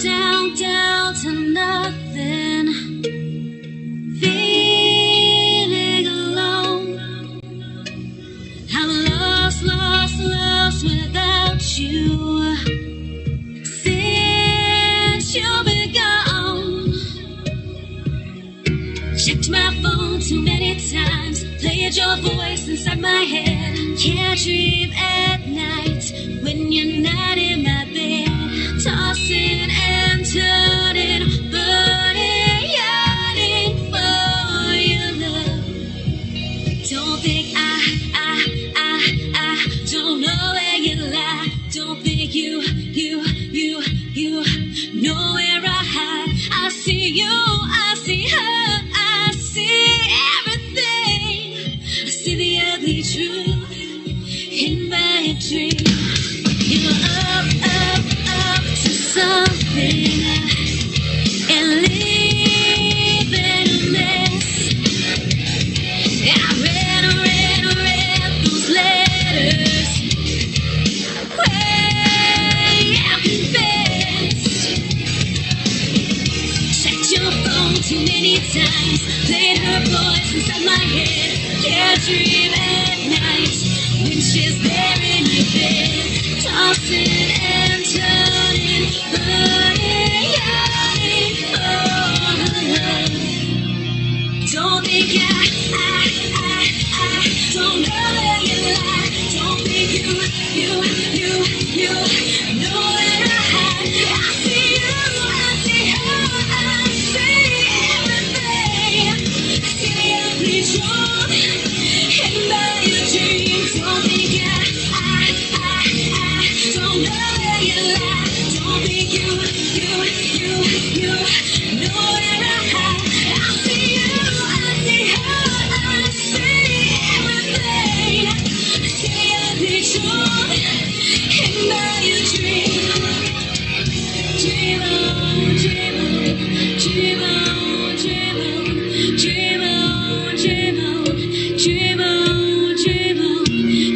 down, down to nothing. Feeling alone. I'm lost, lost, lost without you. Since you've been gone, checked my phone too many times, played your voice inside my head. Can't dream at night when you're not in my bed. Tossing and turning, burning, yearning for your love. Don't think I don't know where you lie. Don't think you know where I hide. I see you, I see her, I see everything. I see the ugly truth in my dream. You're up to something and leaving a mess. I read those letters. Way out best. Checked your phone too many times, played her voice inside my head. Can't dream at night when she's there in your bed. Tossing and turning, burning, yearning for her love. Don't think I don't know where you lie. Don't think you know where I hide. I see you, I see her, I see everything. I see the ugly truth in my dreams. Don't think I don't know where you lie. Don't think you know where I hide. I see you, I see her, I see everything. I see the ugly truth in my dream. Dream on, dream on, dream on, dream on, dream on, dream on, dream on, dream on,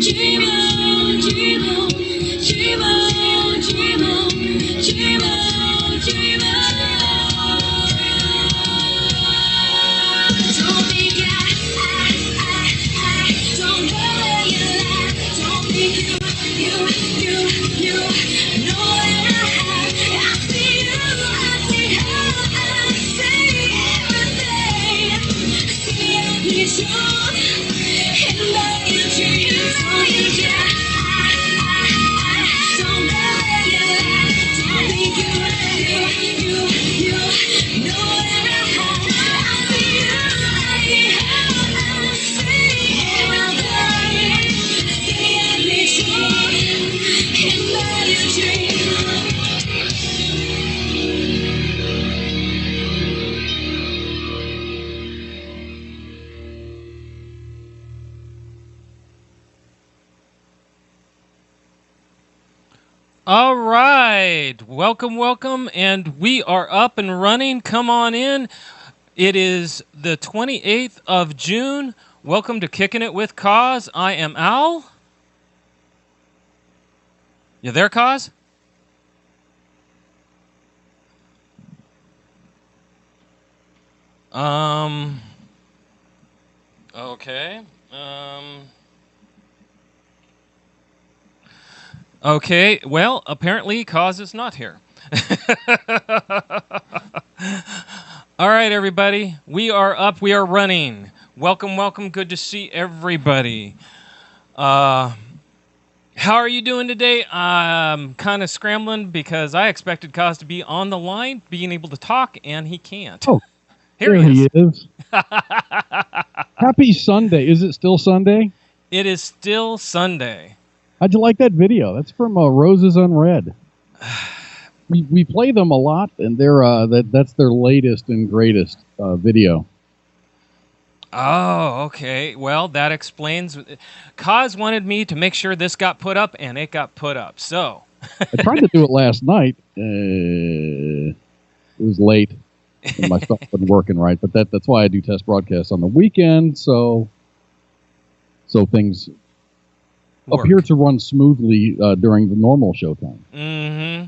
dream on, dream on, dream on, dream on, dream on, dream on. Don't think I don't know where you lie. Don't think you know where I hide. I see you, I see her, I see everything. I see the ugly truth in my dreams. Don't think I don't know where you lie. Don't think you know where I hide. I see you, I see her, I see everything. I see the ugly truth in my dreams. All right. Welcome, welcome. And we are up and running. Come on in. It is the 28th of June. Welcome to Kicking It with Cause. I am Al. You there, Cause? Okay. Okay, well, apparently Cause is not here. All right, everybody. We are up. We are running. Welcome, welcome. Good to see everybody. How are you doing today? I'm kind of scrambling because I expected Cause to be on the line, being able to talk, and he can't. Oh, here there he is. Happy Sunday. Is it still Sunday? It is still Sunday. How'd you like that video? That's from Roses Unread. We play them a lot, and that's their latest and greatest video. Oh, okay. Well, that explains. Cause wanted me to make sure this got put up, and it got put up. So I tried to do it last night. It was late, and my stuff wasn't working right. But that's why I do test broadcasts on the weekend, so things appear to run smoothly during the normal showtime. Mm-hmm.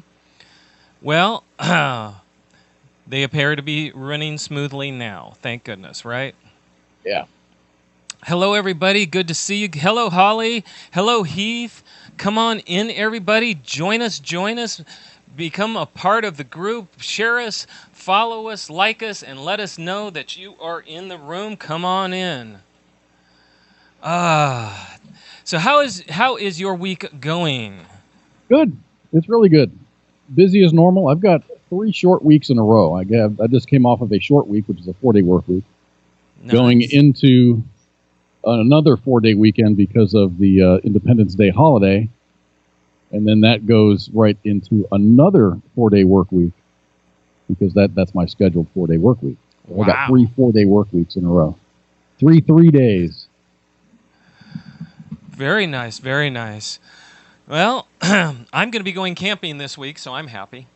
Well, They appear to be running smoothly now. Thank goodness, right? Yeah. Hello, everybody. Good to see you. Hello, Holly. Hello, Heath. Come on in, everybody. Join us. Join us. Become a part of the group. Share us, follow us, like us, and let us know that you are in the room. Come on in. So how is your week going? Good. It's really good. Busy as normal. I've got 3 short weeks in a row. I just came off of a short week, which is a 4-day work week, going Nice. into another 4-day weekend because of the Independence Day holiday. And then that goes right into another 4-day work week because that's my scheduled 4-day work week. So I got 3 4-day work weeks in a row. 3 days. Very nice. Very nice. Well, I'm going to be going camping this week, so I'm happy.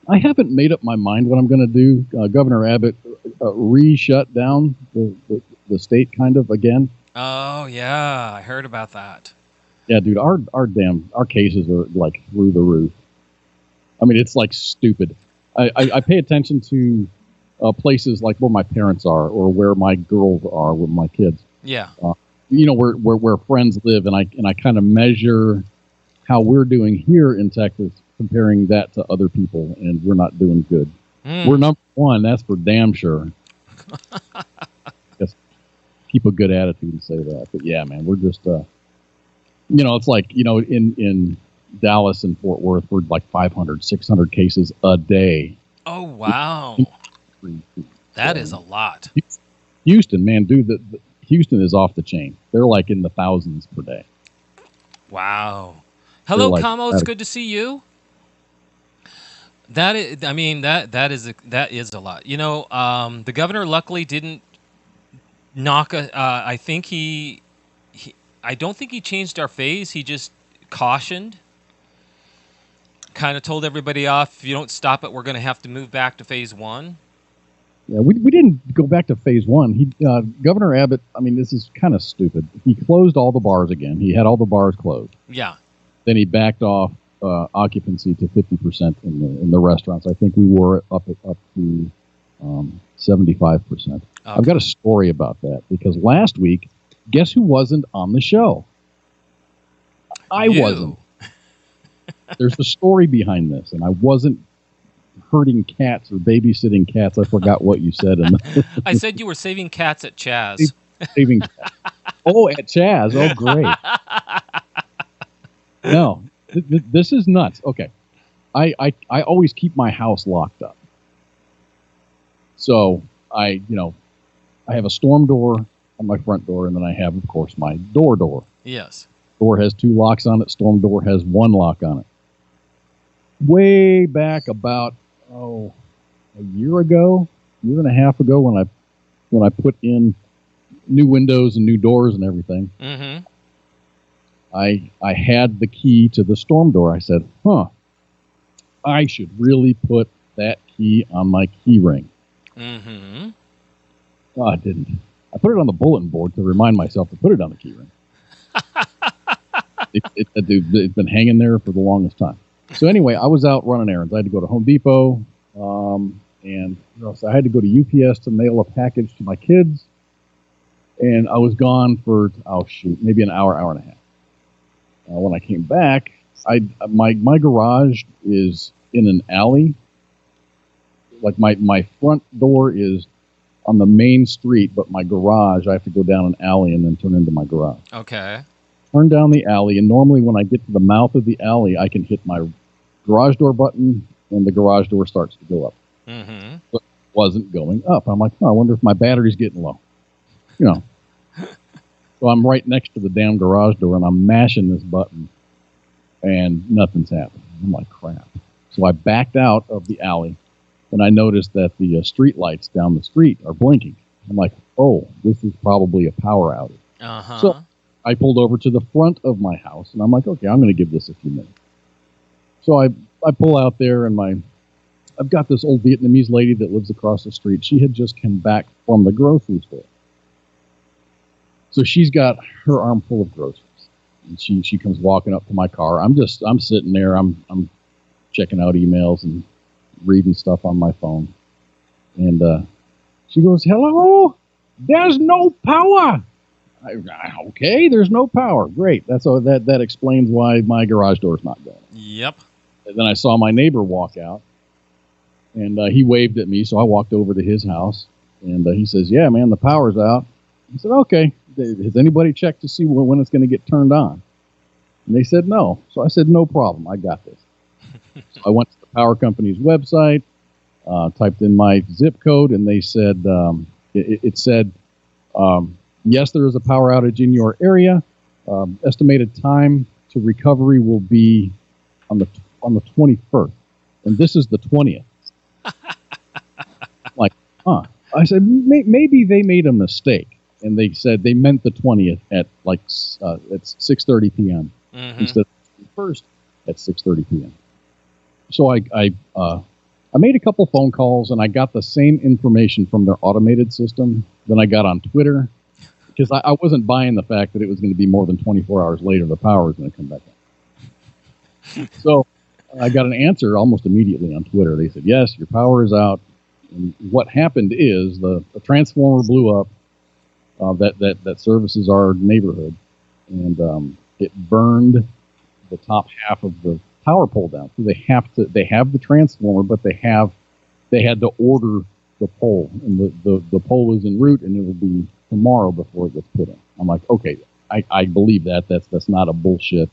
I haven't made up my mind what I'm going to do. Governor Abbott re-shut down the state kind of again. Oh, yeah. I heard about that. Yeah, dude, our cases are like through the roof. I mean, it's like stupid. I pay attention to places like where my parents are or where my girls are with my kids. Yeah. Where friends live, and I kind of measure how we're doing here in Texas, comparing that to other people, and we're not doing good. We're number 1, that's for damn sure. Just keep a good attitude and say that. But yeah, man, we're just it's like, in Dallas and Fort Worth, we're like 500, 600 cases a day. Oh, wow. That is a lot. Houston, man, dude, Houston is off the chain. They're like in the thousands per day. Wow. Hello, like, Kamo. It's good to see you. That is a lot. The governor luckily didn't knock I think I don't think he changed our phase. He just cautioned, kind of told everybody off. If you don't stop it, we're going to have to move back to phase 1. Yeah, we didn't go back to phase 1. Governor Abbott, I mean, this is kind of stupid. He closed all the bars again. He had all the bars closed. Yeah. Then he backed off occupancy to 50% in the restaurants. I think we were up to 75%. Okay. I've got a story about that because last week, guess who wasn't on the show? I wasn't. There's a story behind this, and I wasn't herding cats or babysitting cats. I forgot what you said. I said you were saving cats at Chaz. Saving cats. Oh, at Chaz. Oh, great. No, this is nuts. Okay. I always keep my house locked up. So I have a storm door on my front door, and then I have, of course, my door. Yes. Door has 2 locks on it. Storm door has 1 lock on it. Way back about a year and a half ago, when I put in new windows and new doors and everything, mm-hmm. I had the key to the storm door. I said, I should really put that key on my key ring. Mm-hmm. Oh, I didn't. I put it on the bulletin board to remind myself to put it on the key ring. It's been hanging there for the longest time. So anyway, I was out running errands. I had to go to Home Depot, and so I had to go to UPS to mail a package to my kids. And I was gone for maybe an hour and a half. When I came back, my garage is in an alley. Like my front door is on the main street, but my garage, I have to go down an alley and then turn into my garage. Okay. Turn down the alley, and normally when I get to the mouth of the alley, I can hit my garage door button, and the garage door starts to go up. Mm-hmm. But it wasn't going up. I'm like, I wonder if my battery's getting low. So I'm right next to the damn garage door, and I'm mashing this button, and nothing's happening. I'm like, crap. So I backed out of the alley, and I noticed that the street lights down the street are blinking. I'm like, oh, this is probably a power outage. Uh-huh. So I pulled over to the front of my house, and I'm like, okay, I'm going to give this a few minutes. So I pull out there, and I've got this old Vietnamese lady that lives across the street. She had just come back from the grocery store. So she's got her arm full of groceries. And she comes walking up to my car. I'm sitting there. I'm checking out emails and reading stuff on my phone. And she goes, "Hello, there's no power." Okay, there's no power. Great. That's all. That explains why my garage door's not going. Yep. And then I saw my neighbor walk out, and he waved at me, so I walked over to his house, and he says, "Yeah, man, the power's out." I said, "Okay. Has anybody checked to see when it's going to get turned on?" And they said no. So I said, "No problem. I got this." So I went to the power company's website, typed in my zip code, and they said, it said, yes, there is a power outage in your area. Estimated time to recovery will be on the 21st, and this is the 20th. Like, I said, maybe they made a mistake, and they said they meant the 20th at like at 6:30 p.m. Instead of the first at 6:30 p.m. So I made a couple phone calls, and I got the same information from their automated system than I got on Twitter, because I wasn't buying the fact that it was going to be more than 24 hours later the power was going to come back on. So I got an answer almost immediately on Twitter. They said, "Yes, your power is out." And what happened is the transformer blew up that services our neighborhood, and it burned the top half of the power pole down. So they have the transformer, but they had to order the pole, and the pole is en route, and it will be tomorrow before it gets put in. I'm like, okay, I believe that. That's not a bullshit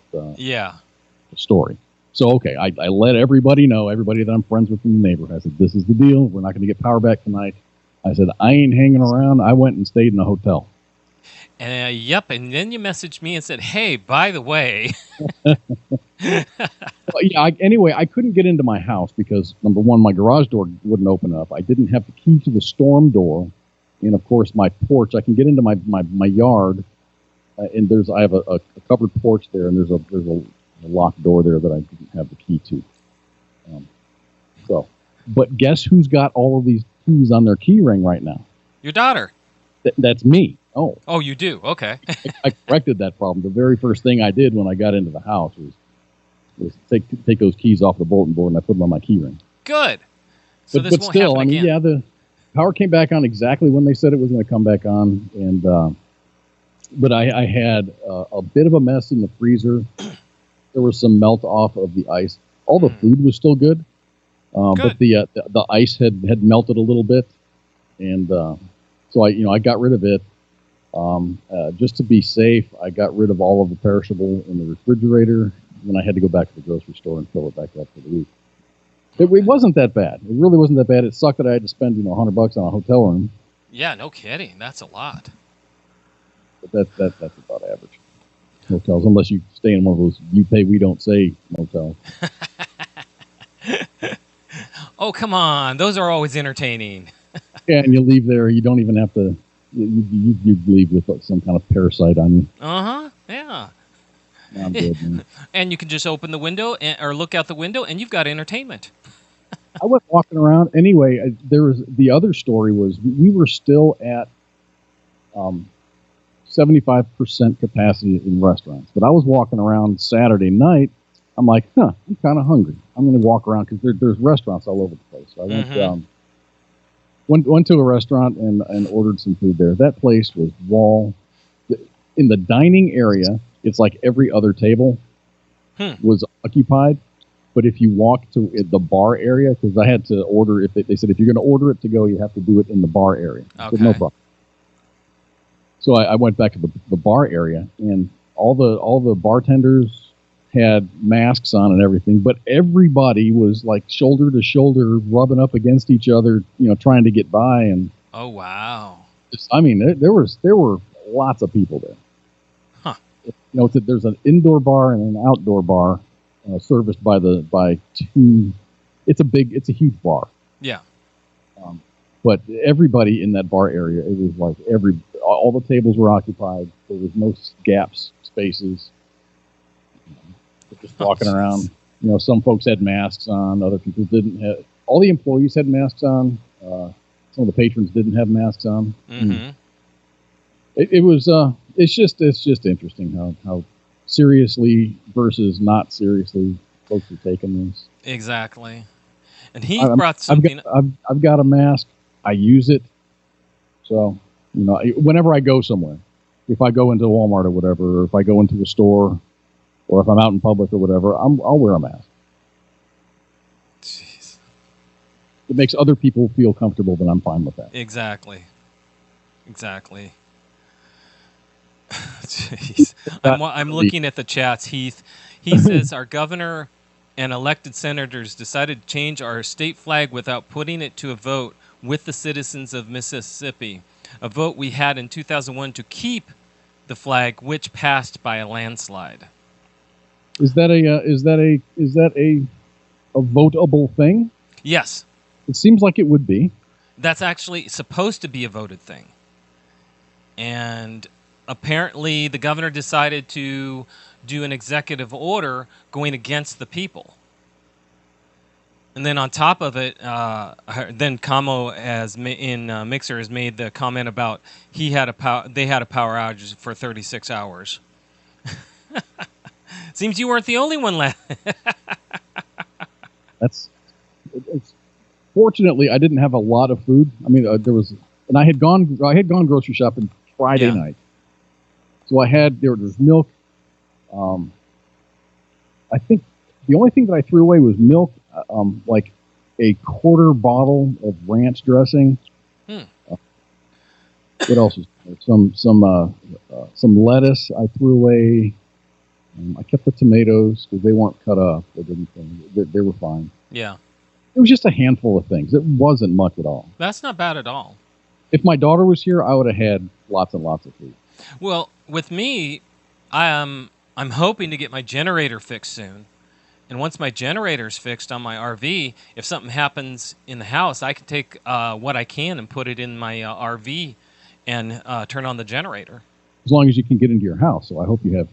story. So, okay, I let everybody know, everybody that I'm friends with in the neighborhood. I said, "This is the deal. We're not going to get power back tonight." I said, "I ain't hanging around." I went and stayed in a hotel. Yep, and then you messaged me and said, "Hey, by the way." Well, yeah. Anyway, I couldn't get into my house because, number one, my garage door wouldn't open up. I didn't have the key to the storm door, and of course, my porch. I can get into my yard, and I have a covered porch there, and there's a locked door there that I didn't have the key to. But guess who's got all of these keys on their key ring right now? Your daughter. That's me. Oh, you do? Okay. I corrected that problem. The very first thing I did when I got into the house was take those keys off the bulletin board, and I put them on my key ring. Good. So but still, I mean, yeah, the power came back on exactly when they said it was going to come back on, and but I had a bit of a mess in the freezer. There was some melt off of the ice. All the food was still good, but the ice had melted a little bit, and so I got rid of it. Just to be safe, I got rid of all of the perishable in the refrigerator. And then I had to go back to the grocery store and fill it back up for the week. It wasn't that bad. It really wasn't that bad. It sucked that I had to spend $100 on a hotel room. Yeah, no kidding. That's a lot. But that's about average hotels, unless you stay in one of those "you pay, we don't say" motels. Oh, come on. Those are always entertaining. Yeah, and you leave there. You don't even have to. You leave with some kind of parasite on you. Yeah. No, I'm good, man. And you can just open the window or look out the window, and you've got entertainment. I went walking around. Anyway, the other story was we were still at 75% capacity in restaurants. But I was walking around Saturday night. I'm like, I'm kind of hungry. I'm going to walk around because there's restaurants all over the place. So I went to a restaurant and ordered some food there. That place was in the dining area. It's like every other table was occupied. But if you walk to the bar area, because I had to order, they said if you're going to order it to go, you have to do it in the bar area. I said, no problem. So I went back to the bar area, and all the bartenders had masks on and everything, but everybody was like shoulder to shoulder, rubbing up against each other, trying to get by. And oh wow! I mean, there were lots of people there. There's an indoor bar and an outdoor bar serviced by two. It's a huge bar. Yeah. But everybody in that bar area, it was like all the tables were occupied. There was no gaps, spaces. Just walking around. Some folks had masks on. Other people didn't have. All the employees had masks on. Some of the patrons didn't have masks on. Mm-hmm. It's just interesting how seriously versus not seriously folks are taking this. Exactly. And Heath brought something. I've got a mask. I use it. So, whenever I go somewhere, if I go into Walmart or whatever, or if I go into a store, or if I'm out in public or whatever, I'll wear a mask. Jeez. It makes other people feel comfortable, then I'm fine with that. Exactly. Jeez. I'm looking at the chats, Heath. He says our governor and elected senators decided to change our state flag without putting it to a vote with the citizens of Mississippi. A vote we had in 2001 to keep the flag, which passed by a landslide. Is that a votable thing? Yes. It seems like it would be. That's actually supposed to be a voted thing. And apparently the governor decided to do an executive order going against the people. And then on top of it, then Kamo in Mixer has made the comment about they had a power outage for 36 hours. Seems you weren't the only one left. It's fortunately I didn't have a lot of food. I mean, and I had gone grocery shopping Friday night, so there was milk. I think the only thing that I threw away was milk, like a quarter bottle of ranch dressing. What else was there? Some lettuce I threw away. I kept the tomatoes because they weren't cut up. They were fine. Yeah. It was just a handful of things. It wasn't much at all. That's not bad at all. If my daughter was here, I would have had lots and lots of food. Well, with me, I'm hoping to get my generator fixed soon. And once my generator's fixed on my RV, if something happens in the house, I can take what I can and put it in my RV and turn on the generator. As long as you can get into your house. So I hope you have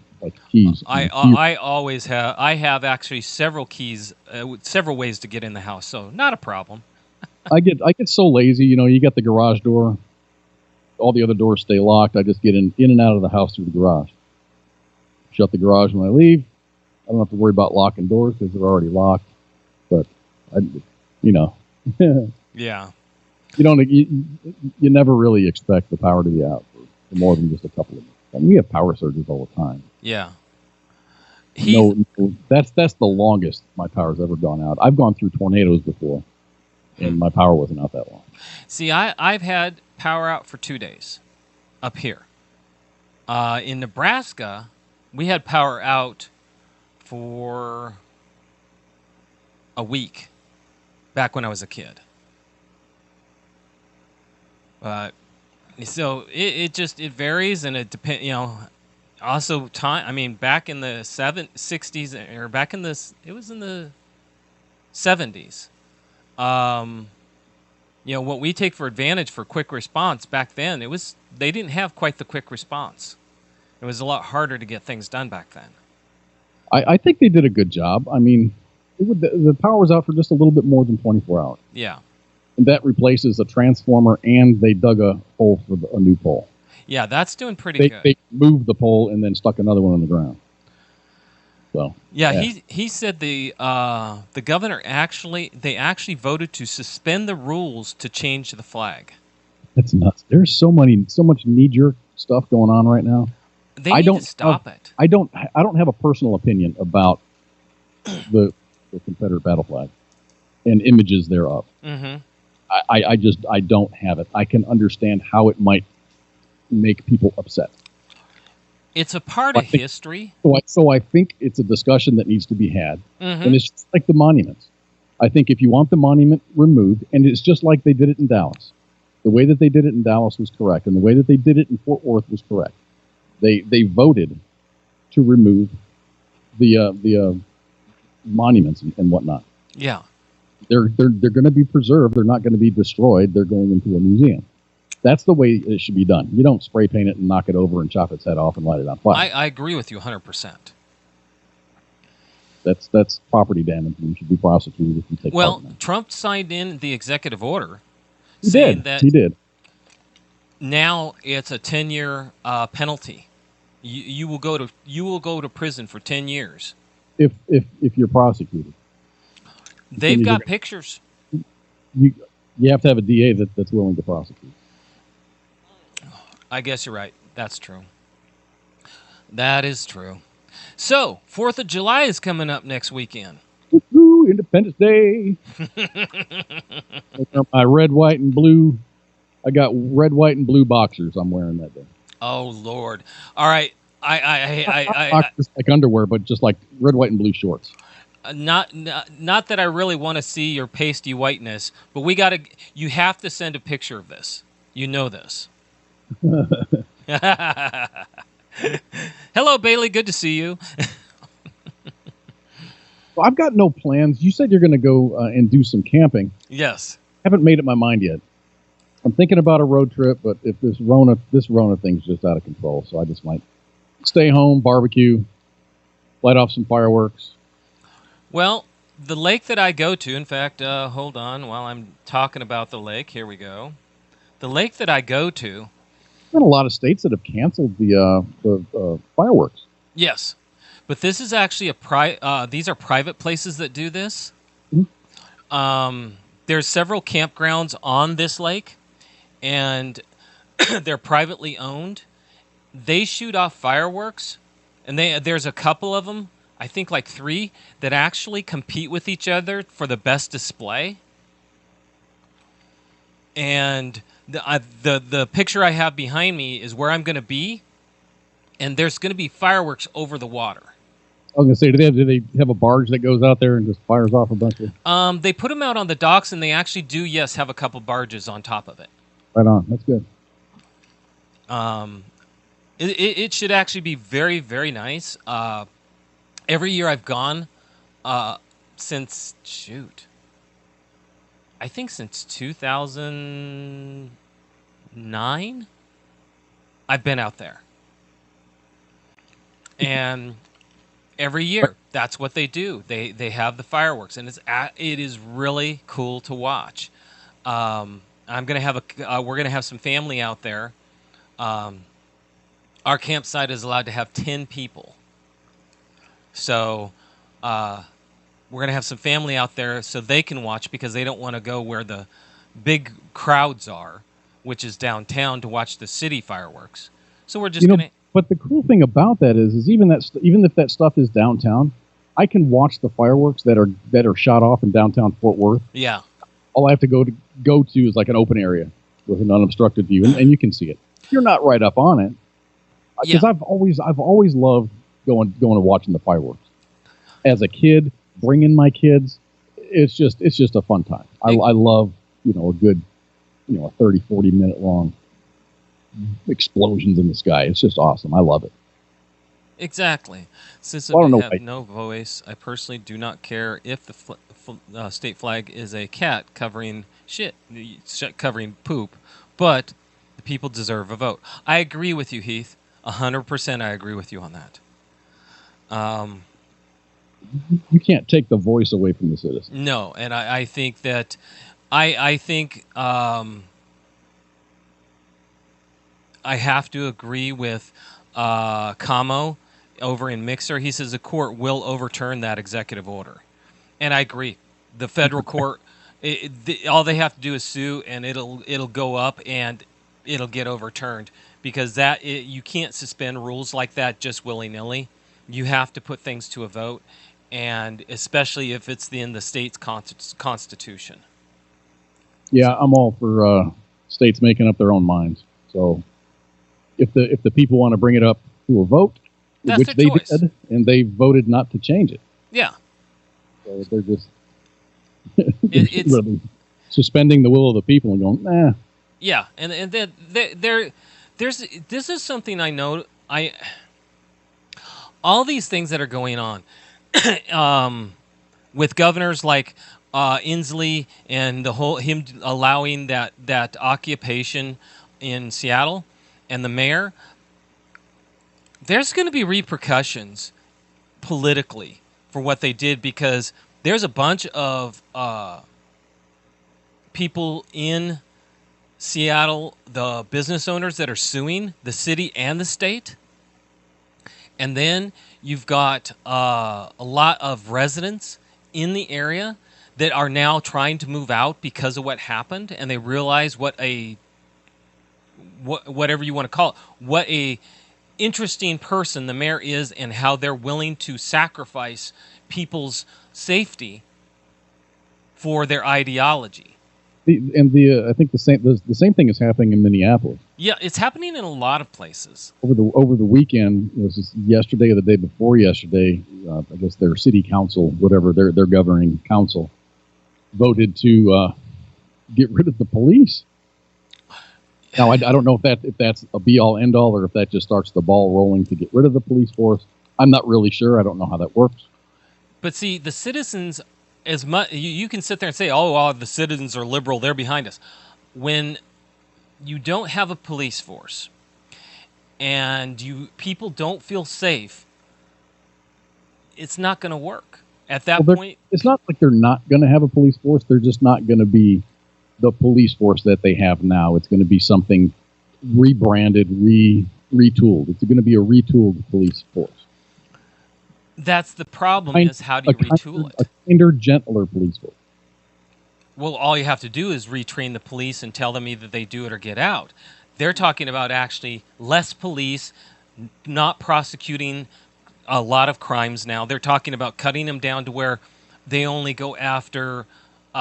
keys. I always have. I have actually several keys, several ways to get in the house. So not a problem. I get so lazy. You got the garage door. All the other doors stay locked. I just get in and out of the house through the garage. Shut the garage when I leave. I don't have to worry about locking doors because they're already locked. But Yeah. You never really expect the power to be out for more than just a couple of minutes. I mean, we have power surges all the time. Yeah. That's the longest my power's ever gone out. I've gone through tornadoes before, and my power wasn't out that long. See, I've had power out for 2 days up here. In Nebraska, we had power out for a week back when I was a kid. So it varies, and it depends. Also time. I mean, back in the 60s, or back in it was in the 70s. What we take for advantage for quick response back then, they didn't have quite the quick response. It was a lot harder to get things done back then. I think they did a good job. I mean, the power was out for just a little bit more than 24 hours. Yeah. And that replaces a transformer, and they dug a hole for a new pole. Yeah, that's doing pretty good. They moved the pole and then stuck another one on the ground. So yeah. He said the governor actually voted to suspend the rules to change the flag. That's nuts. There's so much knee-jerk stuff going on right now. They need to stop it. I don't have a personal opinion about the Confederate battle flag and images thereof. Mm-hmm. I don't have it. I can understand how it might make people upset. It's a part of history. So I think it's a discussion that needs to be had. Mm-hmm. And it's just like the monuments. I think if you want the monument removed, and it's just like they did it in Dallas. The way that they did it in Dallas was correct, and the way that they did it in Fort Worth was correct. They voted to remove the monuments and whatnot. Yeah. They're going to be preserved. They're not going to be destroyed. They're going into a museum. That's the way it should be done. You don't spray paint it and knock it over and chop its head off and light it on fire. I agree with you 100%. That's property damage, and you should be prosecuted if you take part in that. Trump signed in the executive order he saying that he did. Now it's a 10-year penalty. You will go to prison for 10 years if you're prosecuted. They've got pictures. you have to have a DA that's willing to prosecute. I guess you're right. That's true. That is true. So, 4th of July is coming up next weekend. Woo-hoo, Independence Day. My red, white, and blue. I got red, white, and blue boxers I'm wearing that day. Oh Lord! All right, Boxers like underwear, but just like red, white, and blue shorts. Not that I really want to see your pasty whiteness, but you have to send a picture of this. You know this. Hello, Bailey. Good to see you. Well, I've got no plans. You said you're going to go and do some camping. Yes. Haven't made up my mind yet. I'm thinking about a road trip, but if this Rona thing's just out of control, so I just might stay home, barbecue, light off some fireworks. Well, the lake that I go to, in fact, hold on while I'm talking about the lake. Here we go. The lake that I go to. There's been a lot of states that have canceled the fireworks. Yes, but this is actually these are private places that do this. Mm-hmm. There's several campgrounds on this lake, and they're privately owned. They shoot off fireworks, and there's a couple of them, I think like 3, that actually compete with each other for the best display. And the picture I have behind me is where I'm going to be, and there's going to be fireworks over the water. I was going to say, do they have a barge that goes out there and just fires off a bunch of... They put them out on the docks, and they actually do, yes, have a couple barges on top of it. Right on. That's good. It should actually be very, very nice. Every year I've gone since, I think since 2009, I've been out there. And every year, that's what they do. They have the fireworks, and it is really cool to watch. We're gonna have some family out there. Our campsite is allowed to have 10 people, so we're gonna have some family out there so they can watch, because they don't want to go where the big crowds are, which is downtown, to watch the city fireworks. So we're just gonna. But the cool thing about that is even if that stuff is downtown, I can watch the fireworks that are shot off in downtown Fort Worth. Yeah. All I have to go to is like an open area with an unobstructed view, and you can see it. You're not right up on it, because I've always loved going and watching the fireworks. As a kid, bringing my kids, it's just a fun time. I love a good 30-40 minute long explosions in the sky. It's just awesome. I love it. Exactly. Since I have no voice, I personally do not care if the state flag is a cat covering covering poop, but the people deserve a vote. I agree with you, Heath. 100% I agree with you on that. You can't take the voice away from the citizen. No, and I think that I have to agree with Camo over in Mixer. He says the court will overturn that executive order, and I agree. The federal court, all they have to do is sue, and it'll go up, and it'll get overturned, because you can't suspend rules like that just willy-nilly. You have to put things to a vote, and especially if it's in the state's constitution. Yeah, I'm all for states making up their own minds. So if the people want to bring it up to a vote, that's which they choice. did, and they voted not to change it. Yeah. So they're just it's really suspending the will of the people and going, nah. Yeah, and then this is something I know. All these things that are going on with governors like Inslee and him allowing that occupation in Seattle, and the mayor, there's going to be repercussions politically for what they did, because there's a bunch of people in Seattle, the business owners, that are suing the city and the state. And then you've got a lot of residents in the area that are now trying to move out because of what happened, and they realize whatever you want to call it, what a interesting person the mayor is, and how they're willing to sacrifice people's safety for their ideology. I think the same thing is happening in Minneapolis. Yeah, it's happening in a lot of places. Over the weekend, it was just yesterday or the day before yesterday, I guess their city council, whatever their governing council, voted to get rid of the police. Now, I don't know if that's a be-all, end-all, or if that just starts the ball rolling to get rid of the police force. I'm not really sure. I don't know how that works. But see, the citizens, as much you can sit there and say, "Oh, well, the citizens are liberal; they're behind us." When you don't have a police force and people don't feel safe, it's not going to work. At that point, it's not like they're not going to have a police force. They're just not going to be the police force that they have now. It's going to be something rebranded, retooled. It's going to be a retooled police force. That's the problem, is how do you retool it? A kinder, gentler police force. Well, all you have to do is retrain the police and tell them either they do it or get out. They're talking about actually less police, not prosecuting a lot of crimes now. They're talking about cutting them down to where they only go after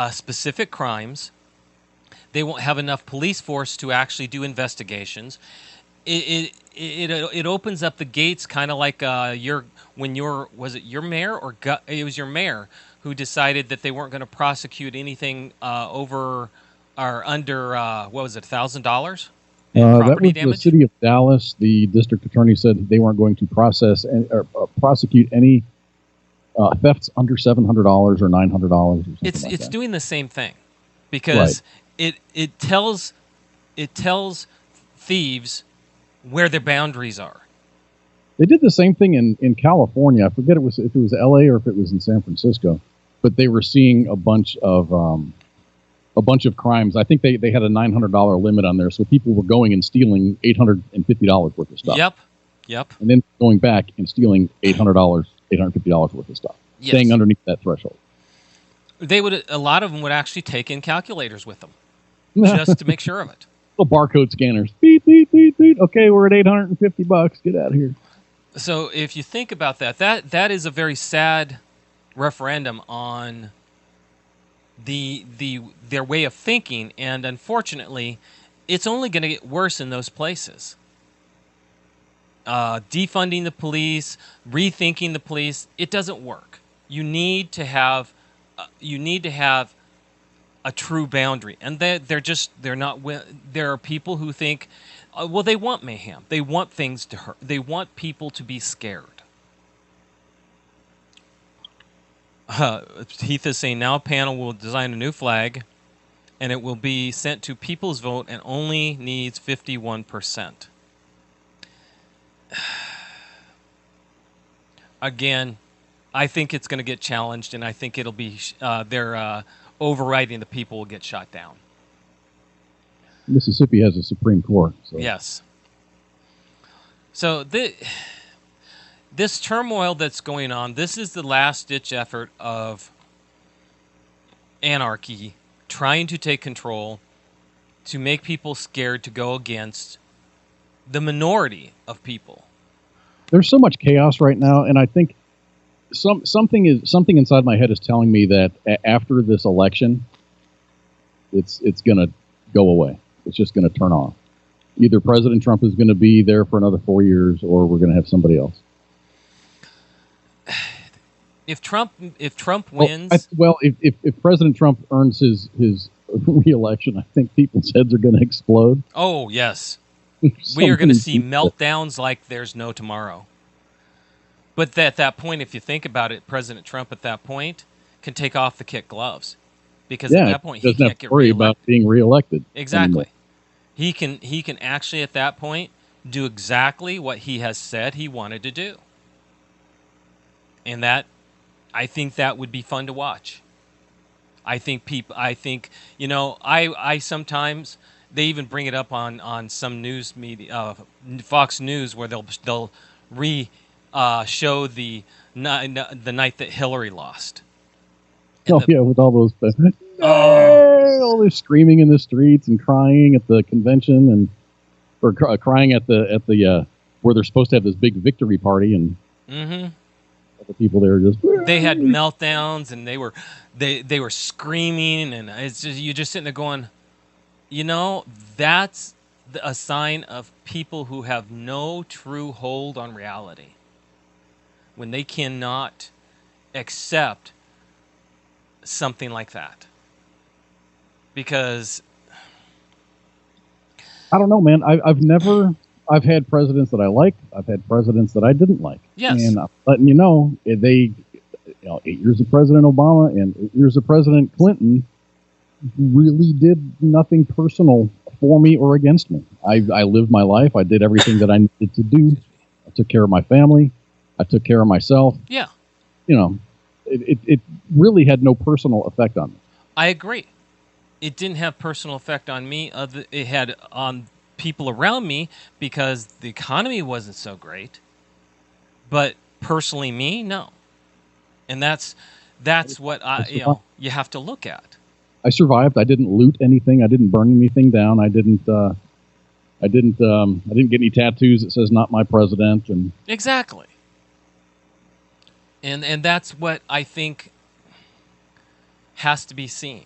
specific crimes. They won't have enough police force to actually do investigations. It opens up the gates, kind of like was it your mayor or it was your mayor who decided that they weren't going to prosecute anything over or under what was it, $1,000 that was damage? The city of Dallas. The district attorney said they weren't going to prosecute any thefts under $700 or $900. It's doing the same thing, because it tells thieves where their boundaries are. They did the same thing in California. I forget if it was L.A. or if it was in San Francisco, but they were seeing a bunch of crimes. I think they had a $900 limit on there, so people were going and stealing $850 worth of stuff. Yep. And then going back and stealing $850 worth of stuff, staying underneath that threshold. A lot of them would actually take in calculators with them just to make sure of it. Little barcode scanners. Beep, beep, beep, beep. Okay, we're at $850. Get out of here. So if you think about that is a very sad referendum on their way of thinking, and unfortunately, it's only going to get worse in those places. Defunding the police, rethinking the police, it doesn't work. You need to have a true boundary, and they're not. There are people who think, well, they want mayhem. They want things to hurt. They want people to be scared. Heath is saying now a panel will design a new flag, and it will be sent to people's vote and only needs 51%. Again, I think it's going to get challenged, and I think it'll be their overriding the people will get shot down. Mississippi has a Supreme Court. So. Yes. So this turmoil that's going on, this is the last-ditch effort of anarchy trying to take control, to make people scared to go against the minority of people. There's so much chaos right now, and I think something inside my head is telling me that after this election, it's going to go away. It's just going to turn off. Either President Trump is going to be there for another 4 years, or we're going to have somebody else. If Trump wins, if President Trump earns his re-election, I think people's heads are going to explode. Oh yes, we are going to see meltdowns like there's no tomorrow. But at that point, if you think about it, President Trump at that point can take off the kit gloves, because at that point he can't get worry about being reelected. Exactly. Anymore. He can actually at that point do exactly what he has said he wanted to do. And I think that would be fun to watch. I sometimes they even bring it up on some news media, Fox News, where they'll show the night that Hillary lost, Oh yeah, with all those Oh, all this screaming in the streets and crying at the convention and or crying at the where they're supposed to have this big victory party and mm-hmm. the people there just They had meltdowns and they were screaming, and it's just you're just sitting there going, that's a sign of people who have no true hold on reality when they cannot accept something like that. Because I don't know, man. I've had presidents that I liked. I've had presidents that I didn't like. Yes. And I'm letting you know, 8 years of President Obama and 8 years of President Clinton really did nothing personal for me or against me. I lived my life. I did everything that I needed to do. I took care of my family. I took care of myself. Yeah. It really had no personal effect on me. I agree. It didn't have personal effect on me. It had on people around me because the economy wasn't so great. But personally, me, no. And that's what you have to look at. I survived. I didn't loot anything. I didn't burn anything down. I didn't get any tattoos that says "Not my president." And exactly. And that's what I think has to be seen.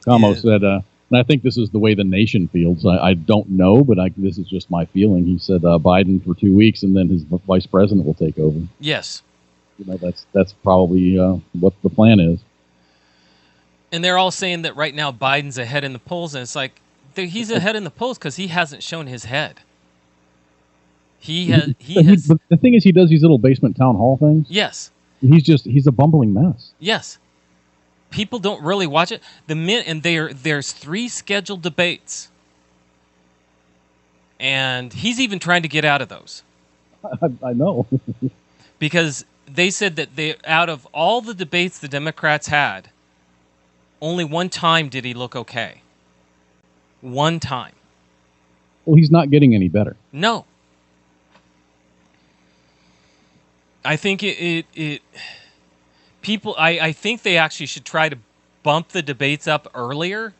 Kamo said, and I think this is the way the nation feels. I don't know, but this is just my feeling. He said Biden for 2 weeks, and then his vice president will take over. Yes. That's probably what the plan is. And they're all saying that right now Biden's ahead in the polls, and it's like he's ahead in the polls because he hasn't shown his head. He has. But the thing is, he does these little basement town hall things. Yes. He's a bumbling mess. Yes. People don't really watch it. There's 3 scheduled debates, and he's even trying to get out of those. I know. Because they said that out of all the debates the Democrats had, only one time did he look okay. One time. Well, he's not getting any better. No. I think I think they actually should try to bump the debates up earlier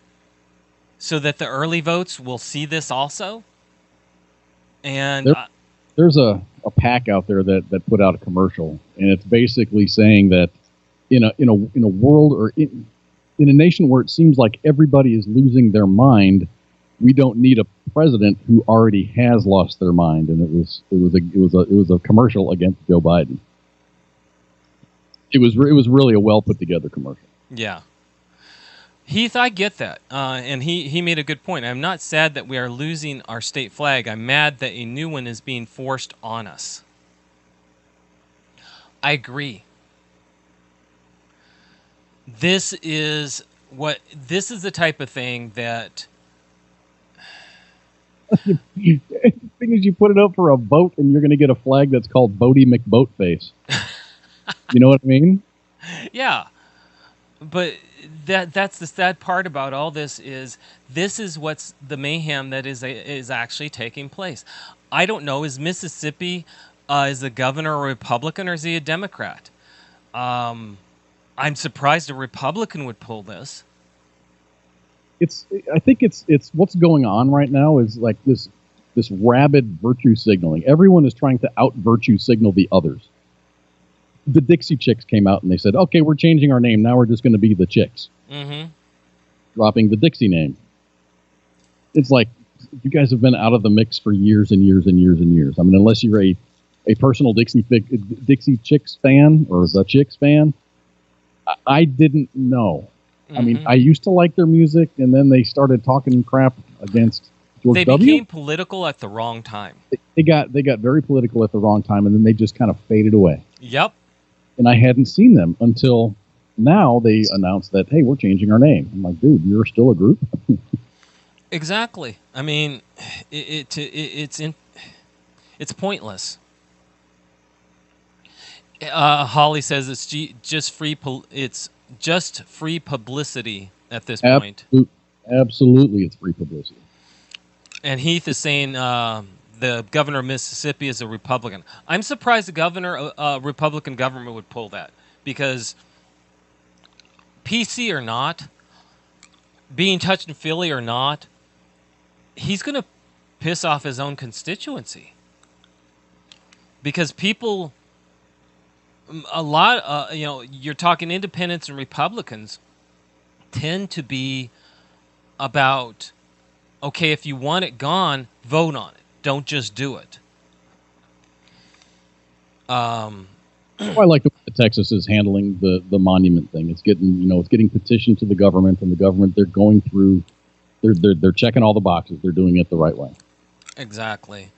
so that the early votes will see this also. And there's a PAC out there that put out a commercial, and it's basically saying that in a world or in a nation where it seems like everybody is losing their mind, we don't need a president who already has lost their mind. And it was a commercial against Joe Biden. It was really a well put together commercial. Yeah. Heath, I get that, and he made a good point. I'm not sad that we are losing our state flag. I'm mad that a new one is being forced on us. I agree. This is the type of thing that. The thing is, you put it up for a vote, and you're going to get a flag that's called Bodie McBoatface. You know what I mean? Yeah, but that's the sad part about all this is what's the mayhem that is actually taking place. I don't know. Is Mississippi is the governor a Republican or is he a Democrat? I'm surprised a Republican would pull this. I think it's what's going on right now is like this rabid virtue signaling. Everyone is trying to out virtue signal the others. The Dixie Chicks came out and they said, okay, we're changing our name. Now we're just going to be the Chicks. Mm-hmm. Dropping the Dixie name. It's like, you guys have been out of the mix for years and years and years and years. I mean, unless you're a personal Dixie Chicks fan or the Chicks fan, I didn't know. Mm-hmm. I mean, I used to like their music, and then they started talking crap against George W. They became political at the wrong time. They got very political at the wrong time, and then they just kind of faded away. Yep. And I hadn't seen them until now. They announced that, hey, we're changing our name. I'm like, dude, you're still a group? Exactly. I mean, it's pointless. Holly says it's just free. It's just free publicity at this point. Absolutely, it's free publicity. And Heath is saying the governor of Mississippi is a Republican. I'm surprised the Republican government would pull that, because PC or not, being touch and feely or not, he's going to piss off his own constituency. Because people, a lot, you're talking independents and Republicans tend to be about, okay, if you want it gone, vote on it. Don't just do it. I like the way Texas is handling the monument thing. It's getting petitioned to the government, and the government, they're going through, they're checking all the boxes. They're doing it the right way. Exactly.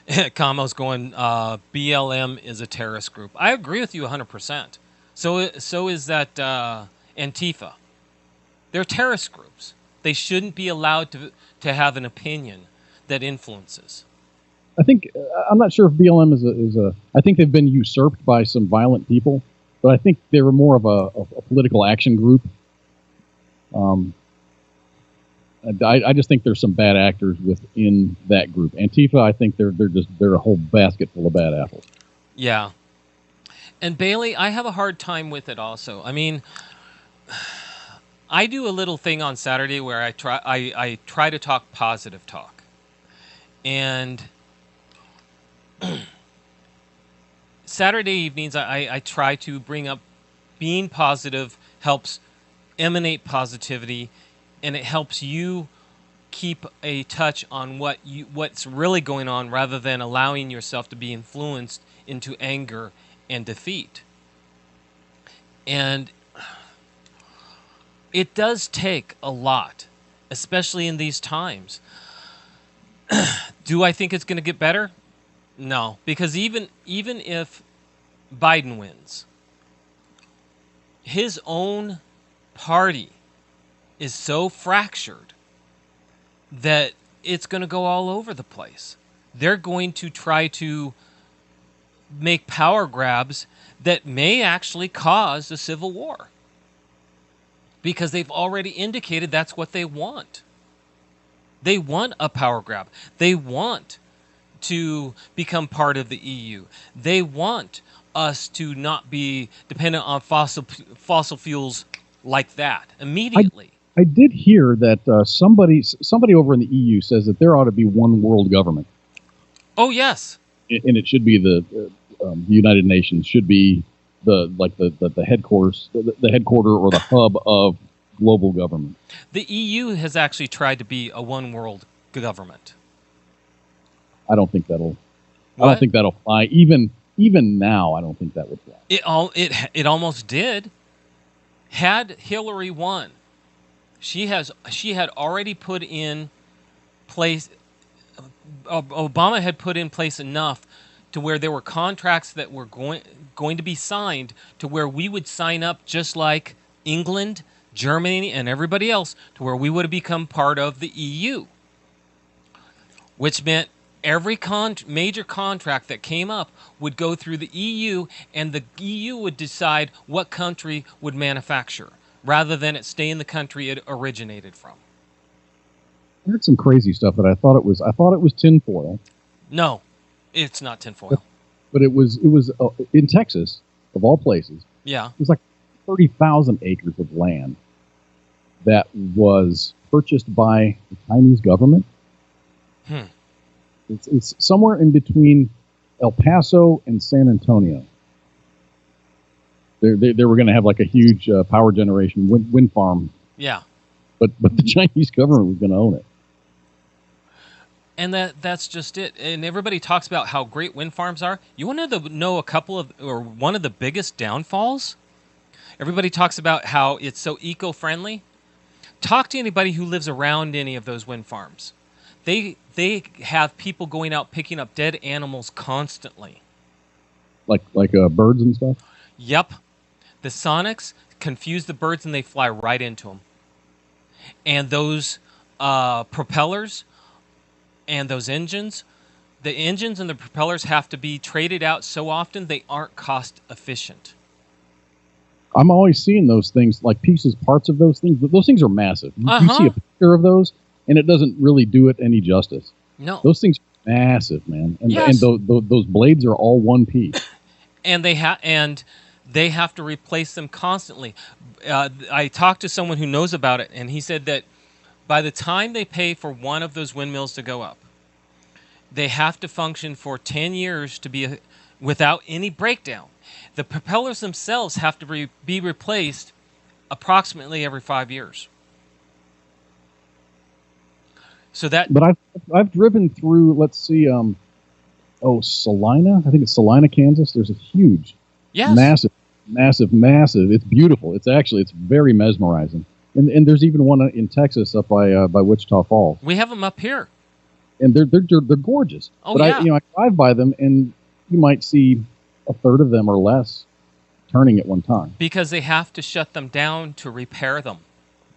Kamo's going, BLM is a terrorist group. I agree with you 100%. So is that Antifa. They're terrorist groups. They shouldn't be allowed to have an opinion that influences. I think I'm not sure if BLM is a. I think they've been usurped by some violent people, but I think they were more of a political action group. I just think there's some bad actors within that group. Antifa, I think they're a whole basket full of bad apples. Yeah, and Bailey, I have a hard time with it also. I mean, I do a little thing on Saturday where I try to talk positive talk, and Saturday evenings I try to bring up being positive helps emanate positivity, and it helps you keep a touch on what's really going on rather than allowing yourself to be influenced into anger and defeat. And it does take a lot, especially in these times. Do I think it's going to get better? No, because even if Biden wins, his own party is so fractured that it's going to go all over the place. They're going to try to make power grabs that may actually cause a civil war, because they've already indicated that's what they want. They want a power grab. They want to become part of the EU. They want us to not be dependent on fossil fuels like that immediately. I did hear that somebody over in the EU says that there ought to be one world government. Oh yes, and it should be the United Nations should be the headquarters, the headquarter or the hub of global government. The EU has actually tried to be a one world government. I don't think that'll. What? I don't think that'll fly. Even now, I don't think that would fly. It almost did. Had Hillary won, she had already put in place. Obama had put in place enough to where there were contracts that were going to be signed to where we would sign up just like England, Germany, and everybody else, to where we would have become part of the EU, which meant every major contract that came up would go through the EU, and the EU would decide what country would manufacture, rather than it stay in the country it originated from. I heard some crazy stuff that I thought it was tinfoil. No, it's not tinfoil. But it was in Texas, of all places. Yeah. It was like 30,000 acres of land that was purchased by the Chinese government. It's somewhere in between El Paso and San Antonio. They were going to have like a huge power generation wind farm. Yeah. But the Chinese government was going to own it. And that's just it. And everybody talks about how great wind farms are. You want to know one of the biggest downfalls? Everybody talks about how it's so eco-friendly. Talk to anybody who lives around any of those wind farms. They have people going out picking up dead animals constantly. Like birds and stuff? Yep. The sonics confuse the birds and they fly right into them. And those propellers and those engines, the engines and the propellers have to be traded out so often they aren't cost efficient. I'm always seeing those things, like parts of those things. But those things are massive. You see a picture of those, and it doesn't really do it any justice. No. Those things are massive, man. And, yes. and those blades are all one piece. And They have to replace them constantly. I talked to someone who knows about it, and he said that by the time they pay for one of those windmills to go up, they have to function for 10 years to be without any breakdown. The propellers themselves have to be replaced approximately every 5 years. So that, But I've driven through. Let's see. Salina. I think it's Salina, Kansas. There's a huge, yes, massive. It's beautiful. It's very mesmerizing. And there's even one in Texas up by Wichita Falls. we have them up here. And they're gorgeous. Oh, but yeah. I drive by them, and you might see a third of them or less turning at one time. Because they have to shut them down to repair them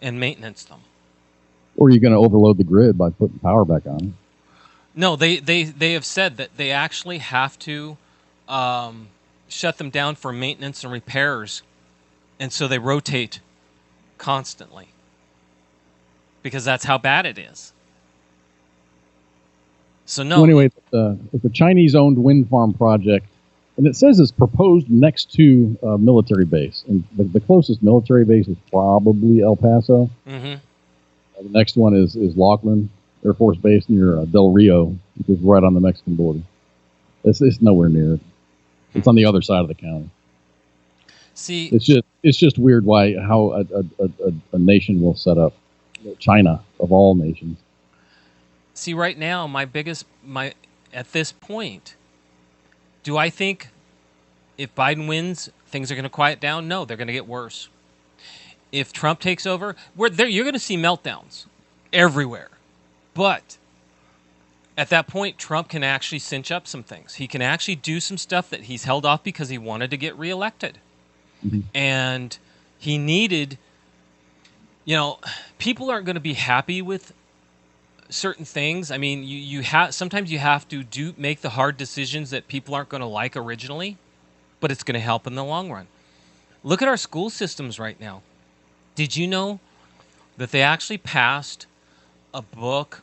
and maintenance them. Or you're going to overload the grid by putting power back on. No, they have said that they actually have to shut them down for maintenance and repairs, and so they rotate constantly because that's how bad it is. So no. So anyway, it's a Chinese-owned wind farm project, and it says it's proposed next to a military base, and the closest military base is probably El Paso. Mm-hmm. The next one is Laughlin Air Force Base near Del Rio, which is right on the Mexican border. It's nowhere near it. It's on the other side of the county. See, it's just weird how a nation will set up, China of all nations. See, right now, at this point, do I think if Biden wins, things are going to quiet down? No, they're going to get worse. If Trump takes over, you're going to see meltdowns everywhere. But at that point, Trump can actually cinch up some things. He can actually do some stuff that he's held off because he wanted to get reelected. Mm-hmm. And he needed, people aren't going to be happy with certain things. I mean, sometimes you have to make the hard decisions that people aren't going to like originally, but it's going to help in the long run. Look at our school systems right now. Did you know that they actually passed a book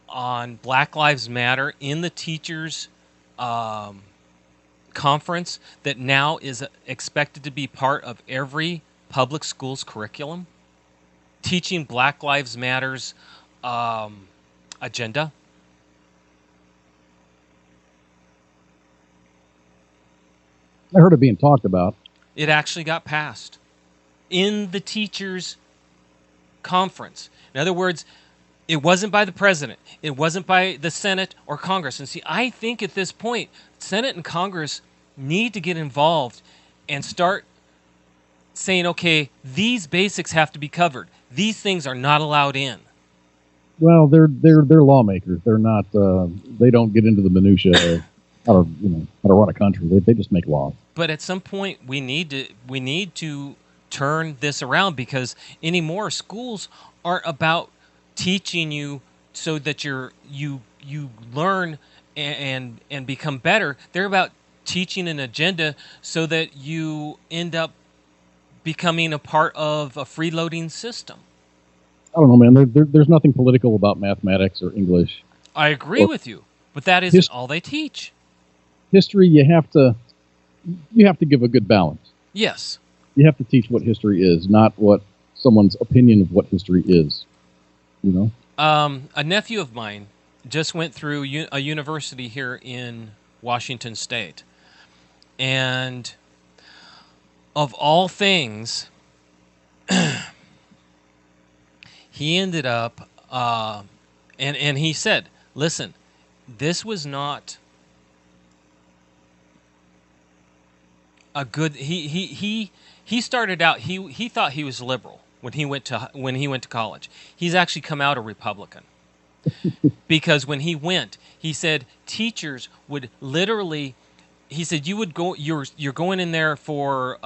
on Black Lives Matter in the teachers' conference that now is expected to be part of every public school's curriculum? Teaching Black Lives Matter's agenda. I heard it being talked about. It actually got passed in the teachers' conference. In other words, it wasn't by the president. It wasn't by the Senate or Congress. And see, I think at this point, Senate and Congress need to get involved and start saying, okay, these basics have to be covered. These things are not allowed in. Well, they're lawmakers. They're not. They don't get into the minutia of how to run a country. They just make laws. But at some point, we need to turn this around, because anymore schools aren't about teaching you so that you learn and become better. They're about teaching an agenda so that you end up becoming a part of a freeloading system. I don't know, man. There's nothing political about mathematics or English. I agree with you, but that isn't all they teach. History, you have to give a good balance. Yes. You have to teach what history is, not what someone's opinion of what history is. A nephew of mine just went through a university here in Washington State, and of all things, he ended up, and he said, listen, this was not a good, he started out, he thought he was liberal when he went to college. He's actually come out a Republican. Because when he went, he said teachers would literally, he said you would go, you're going in there for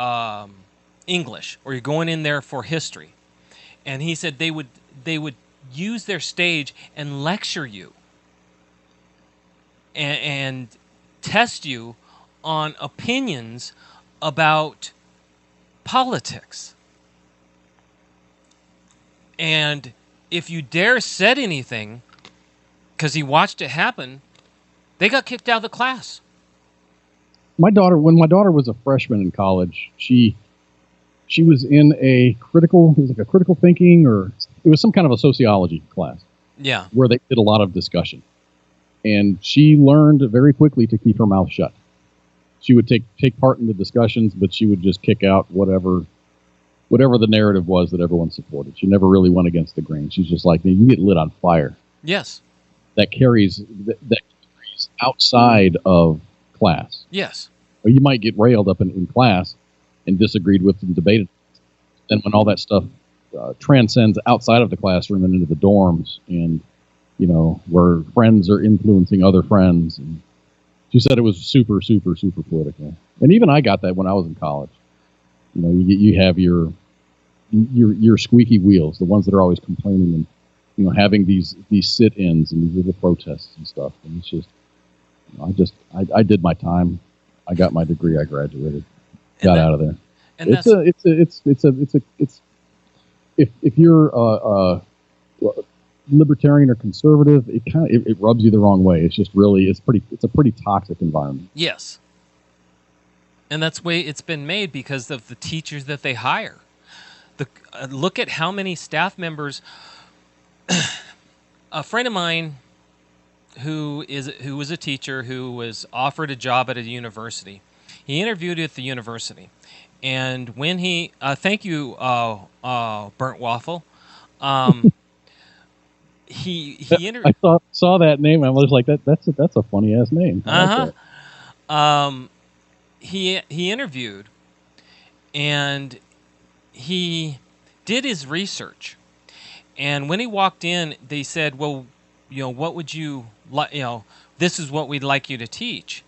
English, or you're going in there for history. And he said they would use their stage and lecture you and test you on opinions about politics. And if you dare said anything, because he watched it happen, they got kicked out of the class. when my daughter was a freshman in college, she was in it was like a critical thinking, or it was some kind of a sociology class Yeah. where they did a lot of discussion. And she learned very quickly to keep her mouth shut. She would take part in the discussions, but she would just kick out whatever the narrative was that everyone supported. She never really went against the grain. She's just like, you get lit on fire. Yes. That carries outside of class. Yes. Or you might get railed up in class and disagreed with and debated. Then when all that stuff transcends outside of the classroom and into the dorms, and where friends are influencing other friends, and she said it was super, super, super political. And even I got that when I was in college. You have your squeaky wheels, the ones that are always complaining, and having these sit-ins and these little protests and stuff. And it's just, I did my time. I got my degree. I graduated. Got out of there. And if you're a libertarian or conservative, it rubs you the wrong way. It's just really it's a pretty toxic environment. Yes. And that's the way it's been made because of the teachers that they hire. Look at how many staff members. A friend of mine who was a teacher who was offered a job at a university. He interviewed at the university, and when he thank you, Burnt Waffle. He I saw that name. I was like, that's a funny ass name. He interviewed, and he did his research. And when he walked in, they said, "Well, what would you like? This is what we'd like you to teach."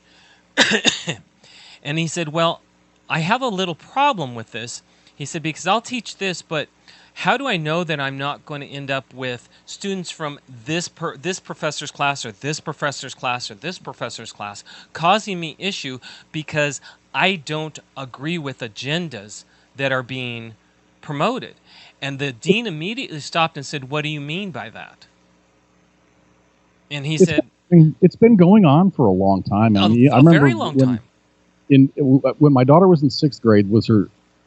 And he said, "Well, I have a little problem with this." He said, "Because I'll teach this, but how do I know that I'm not going to end up with students from this professor's class or this professor's class or this professor's class causing me issue because I don't agree with agendas that are being promoted?" And the dean immediately stopped and said, "What do you mean by that?" And he said, "It's been going on for a long time." I remember very long time. When my daughter was in sixth grade,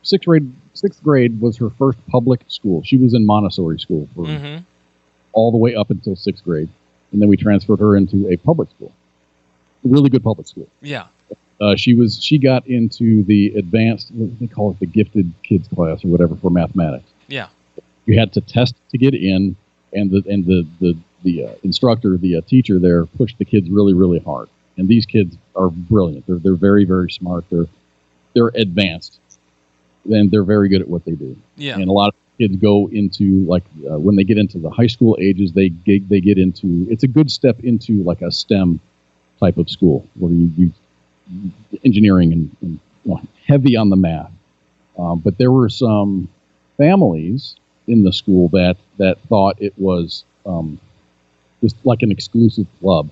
sixth grade was her first public school. She was in Montessori school for all the way up until sixth grade, and then we transferred her into a public school, a really good public school. Yeah. She got into the advanced, they call it the gifted kids class or whatever, for mathematics. Yeah. You had to test to get in, and the instructor, the teacher there, pushed the kids really, really hard. And these kids are brilliant. They're very, very smart. They're advanced, and they're very good at what they do. Yeah. And a lot of kids go into when they get into the high school ages, they get into, it's a good step into like a STEM type of school where you engineering and heavy on the math. But there were some families in the school that thought it was just like an exclusive club,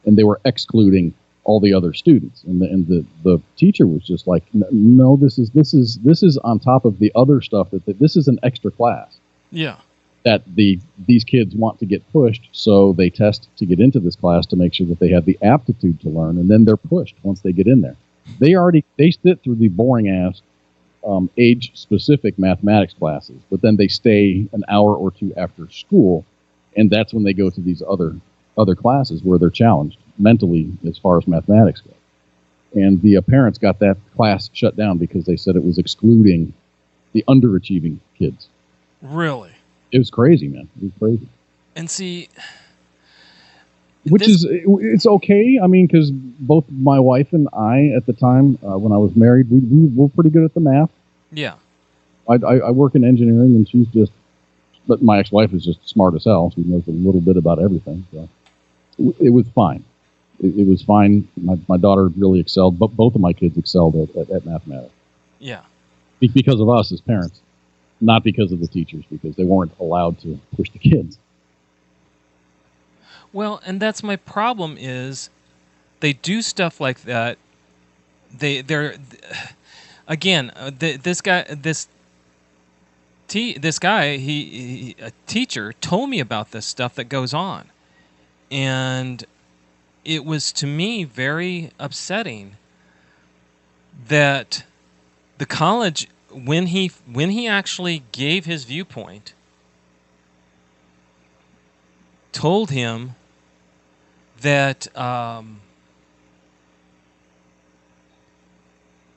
and they were excluding all the other students. And the teacher was just like, "No, this is on top of the other stuff that this is an extra class." Yeah. That these kids want to get pushed, so they test to get into this class to make sure that they have the aptitude to learn, and then they're pushed once they get in there. They sit through the boring ass age specific mathematics classes, but then they stay an hour or two after school, and that's when they go to these other classes where they're challenged mentally as far as mathematics go. And the parents got that class shut down because they said it was excluding the underachieving kids. Really? It was crazy, man. It was crazy. And see, it's okay. I mean, because both my wife and I, at the time when I was married, we were pretty good at the math. Yeah. I work in engineering, and but my ex-wife is just smart as hell. She knows a little bit about everything. So it was fine. It was fine. My daughter really excelled, but both of my kids excelled at mathematics. Yeah. Because of us as parents. Not because of the teachers, because they weren't allowed to push the kids. Well, and that's my problem is they do stuff like that. They're again, this guy, a teacher told me about this stuff that goes on. And it was, to me, very upsetting that the college, when he actually gave his viewpoint, told him that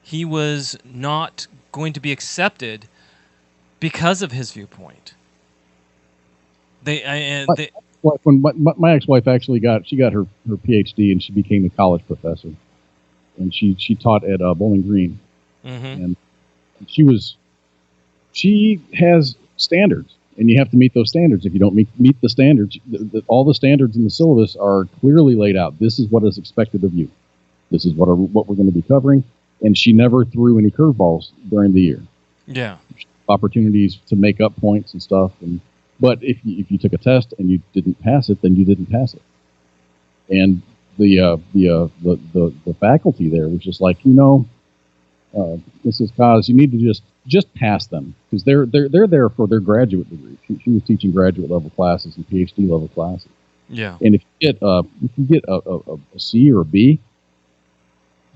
he was not going to be accepted because of his viewpoint. When my ex-wife actually got her PhD, and she became a college professor, and she taught at Bowling Green, and she has standards, and you have to meet those standards. If you don't meet the standards, all the standards in the syllabus are clearly laid out. This is what is expected of you. This is what we're going to be covering. And she never threw any curveballs during the year. Yeah, opportunities to make up points and stuff. But if you took a test and you didn't pass it, then you didn't pass it. And the faculty there was just like, Mrs. Cos, you need to just pass them, because they're there for their graduate degree. She was teaching graduate level classes and PhD level classes. Yeah. And if you get a C or a B,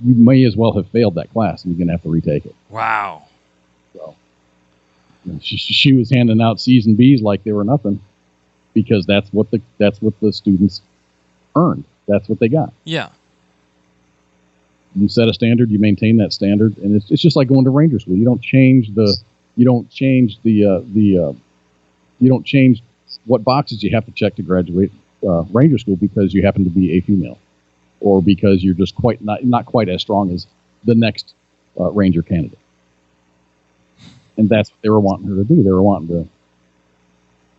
you may as well have failed that class, and you're going to have to retake it. Wow. So she was handing out C's and B's like they were nothing, because that's what the students earned. That's what they got. Yeah. You set a standard, you maintain that standard, and it's just like going to Ranger School. You don't change what boxes you have to check to graduate Ranger School because you happen to be a female, or because you're just not quite as strong as the next Ranger candidate. And that's what they were wanting her to do. They were wanting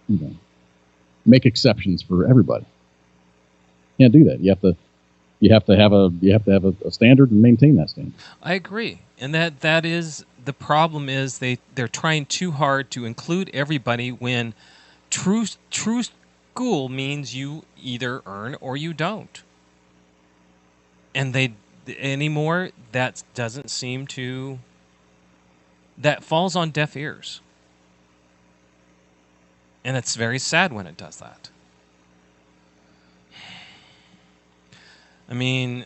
to, make exceptions for everybody. Can't do that. You have to have a standard and maintain that standard. I agree, and that is the problem. Is they're trying too hard to include everybody when true school means you either earn or you don't. And anymore, that doesn't seem to. That falls on deaf ears. And it's very sad when it does that. I mean,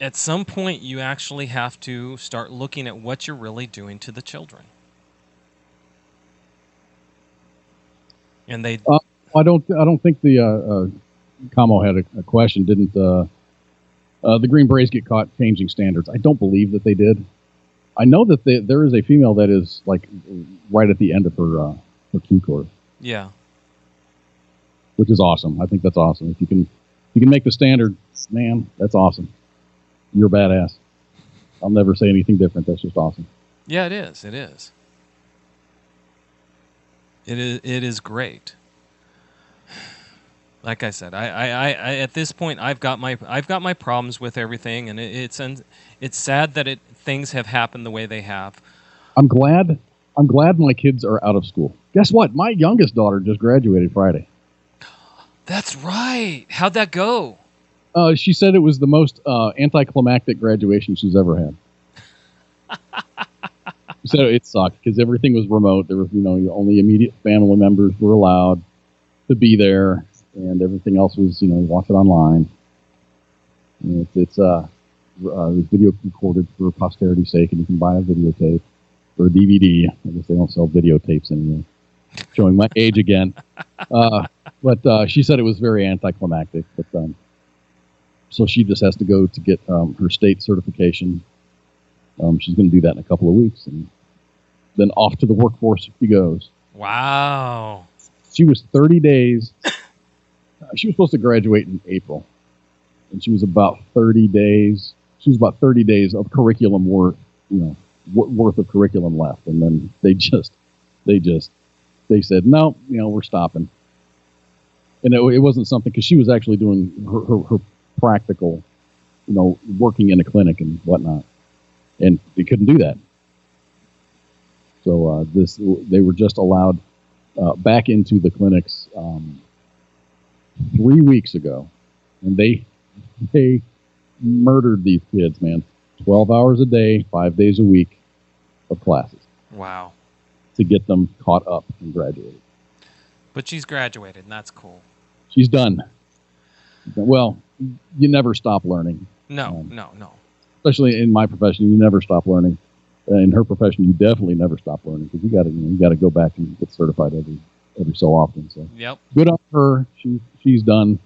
at some point you actually have to start looking at what you're really doing to the children. And I don't think the Camo had a question. Didn't the Green Berets get caught changing standards? I don't believe that they did. I know that there is a female that is like right at the end of her Q course. Yeah. Which is awesome. I think that's awesome. If you can make the standard, man, that's awesome. You're a badass. I'll never say anything different. That's just awesome. Yeah, it is. It is. It is great. Like I said, I at this point I've got my problems with everything, and it's sad that things have happened the way they have. I'm glad my kids are out of school. Guess what? My youngest daughter just graduated Friday. That's right. How'd that go? She said it was the most anticlimactic graduation she's ever had. She said it sucked because everything was remote. There was, only immediate family members were allowed to be there, and everything else was, watch it online. And it's video recorded for posterity's sake, and you can buy a videotape or a DVD. I guess they don't sell videotapes anymore. Showing my age again. But she said it was very anticlimactic. But so she just has to go to get her state certification. She's going to do that in a couple of weeks, and then off to the workforce she goes. Wow. She was 30 days. She was supposed to graduate in April, and she was about 30 days. She was about 30 days of curriculum worth of curriculum left, and then they said no, we're stopping. And it wasn't something, because she was actually doing her practical, working in a clinic and whatnot, and they couldn't do that. So they were just allowed back into the clinics 3 weeks ago, and they murdered these kids, man. 12 hours a day, 5 days a week of classes. Wow. To get them caught up and graduated. But she's graduated, and that's cool. She's done. Well, you never stop learning. No. especially in my profession, you never stop learning. In her profession, you definitely never stop learning because you got to go back and get certified every so often. So Yep. good on her. She's done.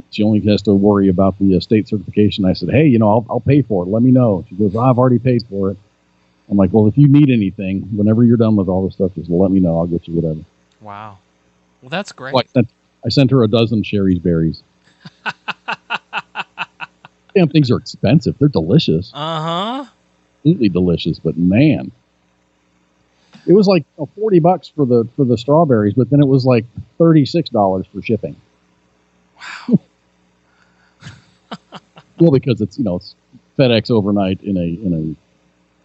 She only has to worry about the state certification. I said, hey, I'll pay for it. Let me know. She goes, I've already paid for it. I'm like, well, if you need anything, whenever you're done with all this stuff, just let me know. I'll get you whatever. Wow. Well, that's great. So I sent her a dozen Sherry's berries. Damn things are expensive. They're delicious. Uh-huh. Absolutely delicious, but man, it was like $40 for the strawberries, but then it was like $36 for shipping. Wow. Well, because it's it's FedEx overnight in a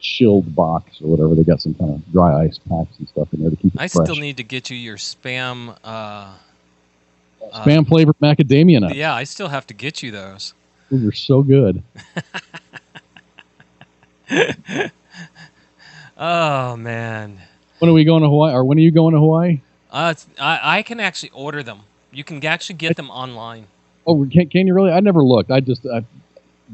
chilled box or whatever. They got some kind of dry ice packs and stuff in there to keep it I fresh. still need to get you your spam Spam flavored macadamia nuts. Yeah, I still have to get you those. Those are so good. Oh man. When are we going to Hawaii? Or when are you going to Hawaii? I can actually order them. You can actually get them online. Oh, can you really? I never looked.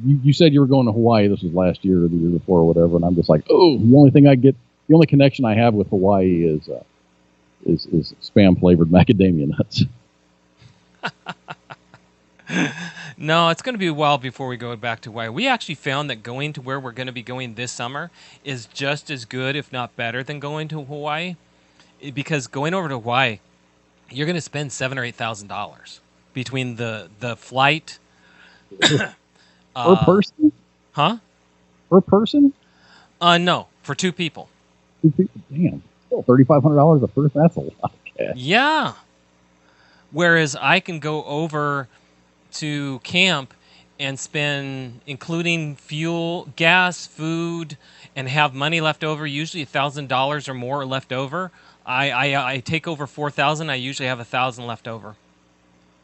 You said you were going to Hawaii. This was last year or the year before or whatever, and I'm just like, oh, the only connection I have with Hawaii is spam flavored macadamia nuts. No, it's going to be a while before we go back to Hawaii. We actually found that going to where we're going to be going this summer is just as good, if not better, than going to Hawaii. Because going over to Hawaii, you're going to spend $7,000 or $8,000 between the flight. Per person? Huh? Per person? No, for two people. Two people? Damn. Still $3,500 a person? That's a lot of cash. Yeah. Whereas I can go over to camp and spend, including fuel, gas, food, and have money left over, usually $1,000 or more left over. I take over $4,000. I usually have $1,000 left over.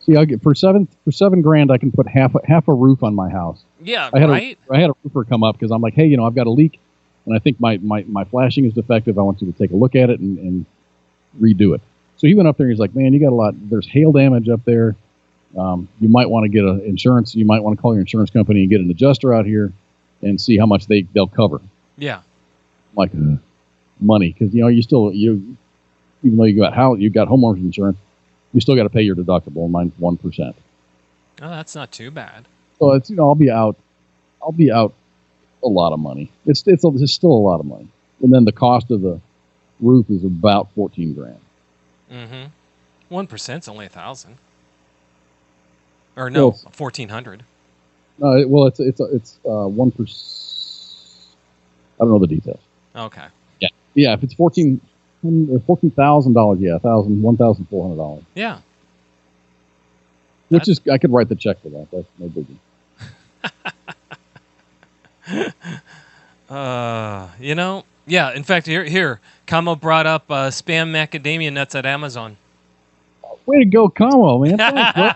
See, I get for $7,000, I can put half a roof on my house. Yeah, I had a roofer come up because I'm like, hey, I've got a leak, and I think my flashing is defective. I want you to take a look at it and redo it. So he went up there and he's like, man, you got a lot. There's hail damage up there. You might want to get an insurance. You might want to call your insurance company and get an adjuster out here and see how much they'll cover. Yeah. I'm like money, because even though you got homeowners insurance, you still got to pay your deductible. Mine's 1%. Oh, that's not too bad. So it's I'll be out a lot of money. It's still a lot of money, and then the cost of the roof is about $14,000. Mm-hmm. 1%'s only $1,000. Or no, Well, 1,400. Well, it's 1%. I don't know the details. Okay. Yeah. If it's $14,000, yeah, $1,400. Yeah. Which is, I could write the check for that. That's no biggie. Yeah. In fact, here, Kamo brought up spam macadamia nuts at Amazon. Way to go, Como, man! Thanks, bro.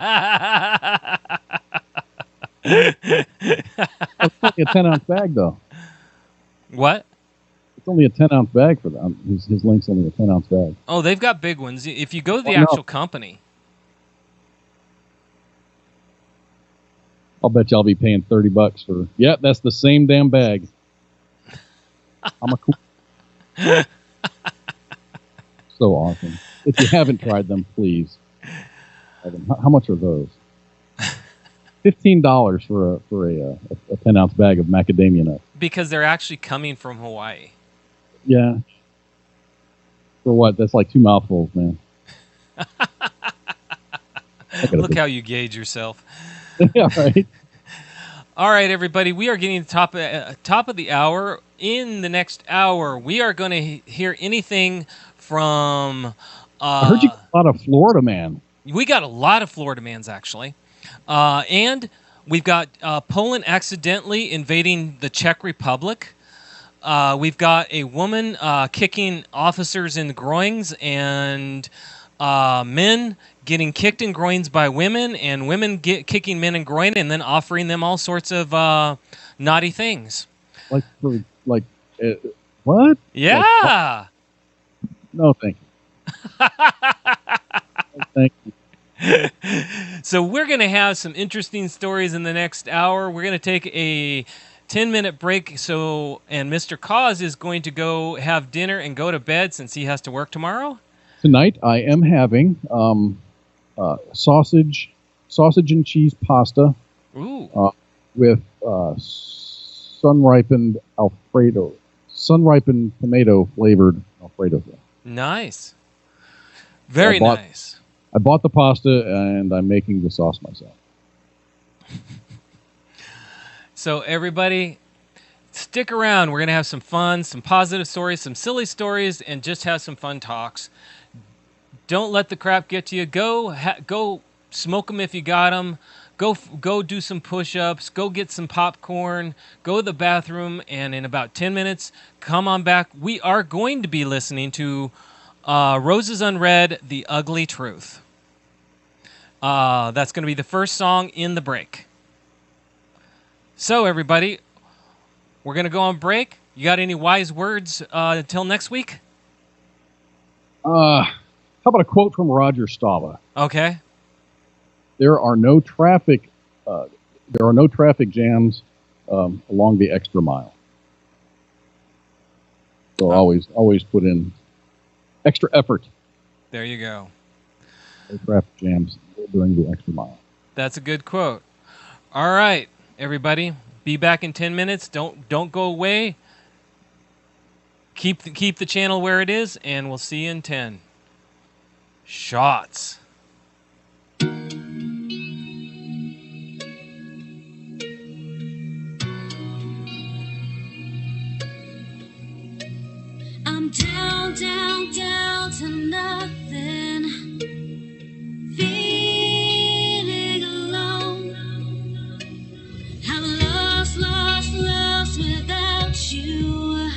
It's only a 10-ounce bag, though. What? It's only a 10-ounce bag for them. His link's only a 10-ounce bag. Oh, they've got big ones. If you go to the actual company. I'll bet you I'll be paying $30 for. Yeah, that's the same damn bag. I'm a cool. So awesome. If you haven't tried them, please. How much are those? $15 for a 10-ounce bag of macadamia nuts. Because they're actually coming from Hawaii. Yeah. For what? That's like 2 mouthfuls, man. Look how you gauge yourself. Yeah, right. All right, everybody. We are getting to top of the hour. In the next hour, we are going to hear anything from... I heard you got a lot of Florida man. We got a lot of Florida mans, actually. And we've got Poland accidentally invading the Czech Republic. We've got a woman kicking officers in the groins, and men getting kicked in groins by women, and women kicking men in groin and then offering them all sorts of naughty things. What? Yeah. What? No, thank you. Thank you. So we're going to have some interesting stories in the next hour. We're going to take 10-minute break. So, and Mr. Cause is going to go have dinner and go to bed since he has to work tomorrow. Tonight I am having sausage and cheese pasta. Ooh. With sun-ripened tomato flavored Alfredo. Nice. Very nice. I bought the pasta and I'm making the sauce myself. So everybody, stick around. We're going to have some fun, some positive stories, some silly stories, and just have some fun talks. Don't let the crap get to you. Go smoke them if you got them. Go do some push-ups. Go get some popcorn. Go to the bathroom, and in about 10 minutes, come on back. We are going to be listening to Roses Unread, The Ugly Truth. That's going to be the first song in the break. So, everybody, we're going to go on break. You got any wise words until next week? How about a quote from Roger Stava? Okay. There are no traffic jams along the extra mile. So always put in extra effort. There you go. No traffic jams during the extra mile. That's a good quote. All right, everybody, be back in 10 minutes. Don't go away. Keep the channel where it is, and we'll see you in 10. Shots. I'm down to nothing, feeling alone. I'm lost without you.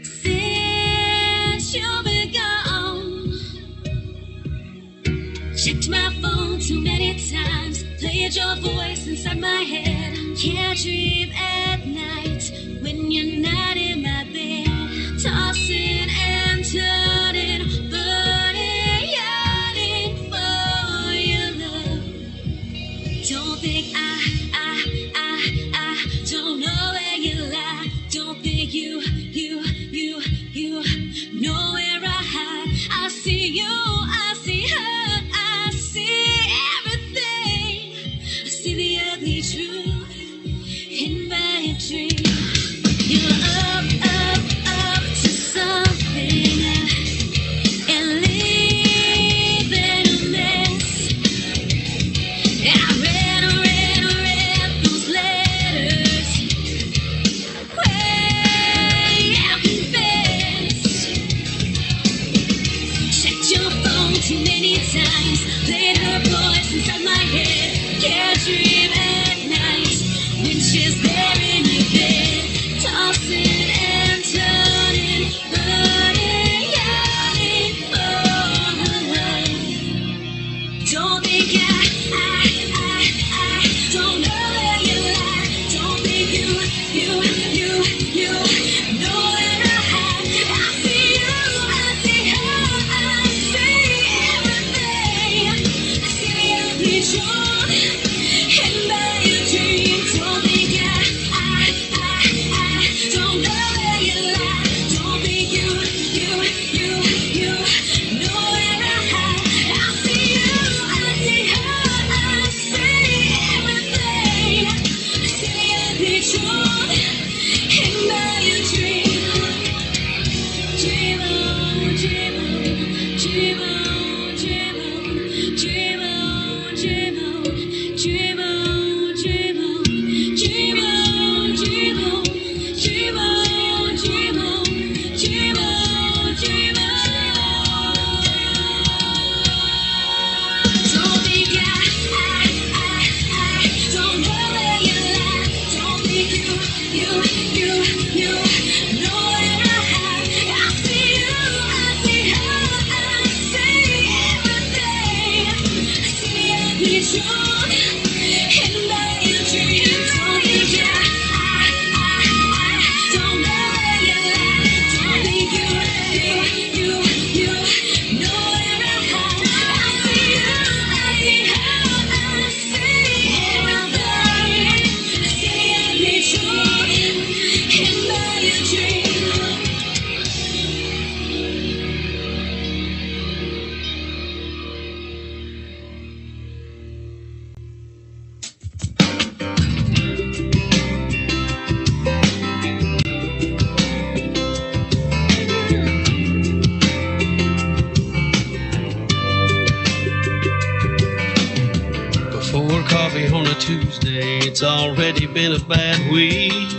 Since you've been gone, checked my phone too many times, played your voice inside my head. Can't dream at night when you're not in my bed. Tossing and turning, burning, yearning for your love. Don't think I don't know where you lie. Don't think you know where I hide. I see you, I see her, I see everything. I see the ugly truth in my dream. You're up to something and leaving a mess. I read those letters where you confess. Checked your phone too many times, played her voice inside my head. Can't dream at night when she's there in your bed. Tossing and turning, burning, yearning for her love. Don't think I don't know where you lie. Don't think you know where I hide. I see you, I see her, I see everything. I see the ugly truth in my dream. Don't think I don't know where you lie. Don't think you know where I hide. I see you, I see her, I see everything. I see the ugly truth in my dream. Dream on, dream on, dream on, dream on, dream on, dream on, dream on, dream on, dream on, dream on, dream on, dream on, dream on, dream on. Don't think I don't know where you lie. Don't think you know where I hide. I see you, I see her, I see everything. I see the ugly truth in my dream. Don't think I don't know where you lie. Don't think you know where I hide. I see you, I see her, I see everything. I see the ugly truth. Tuesday, it's already been a bad week.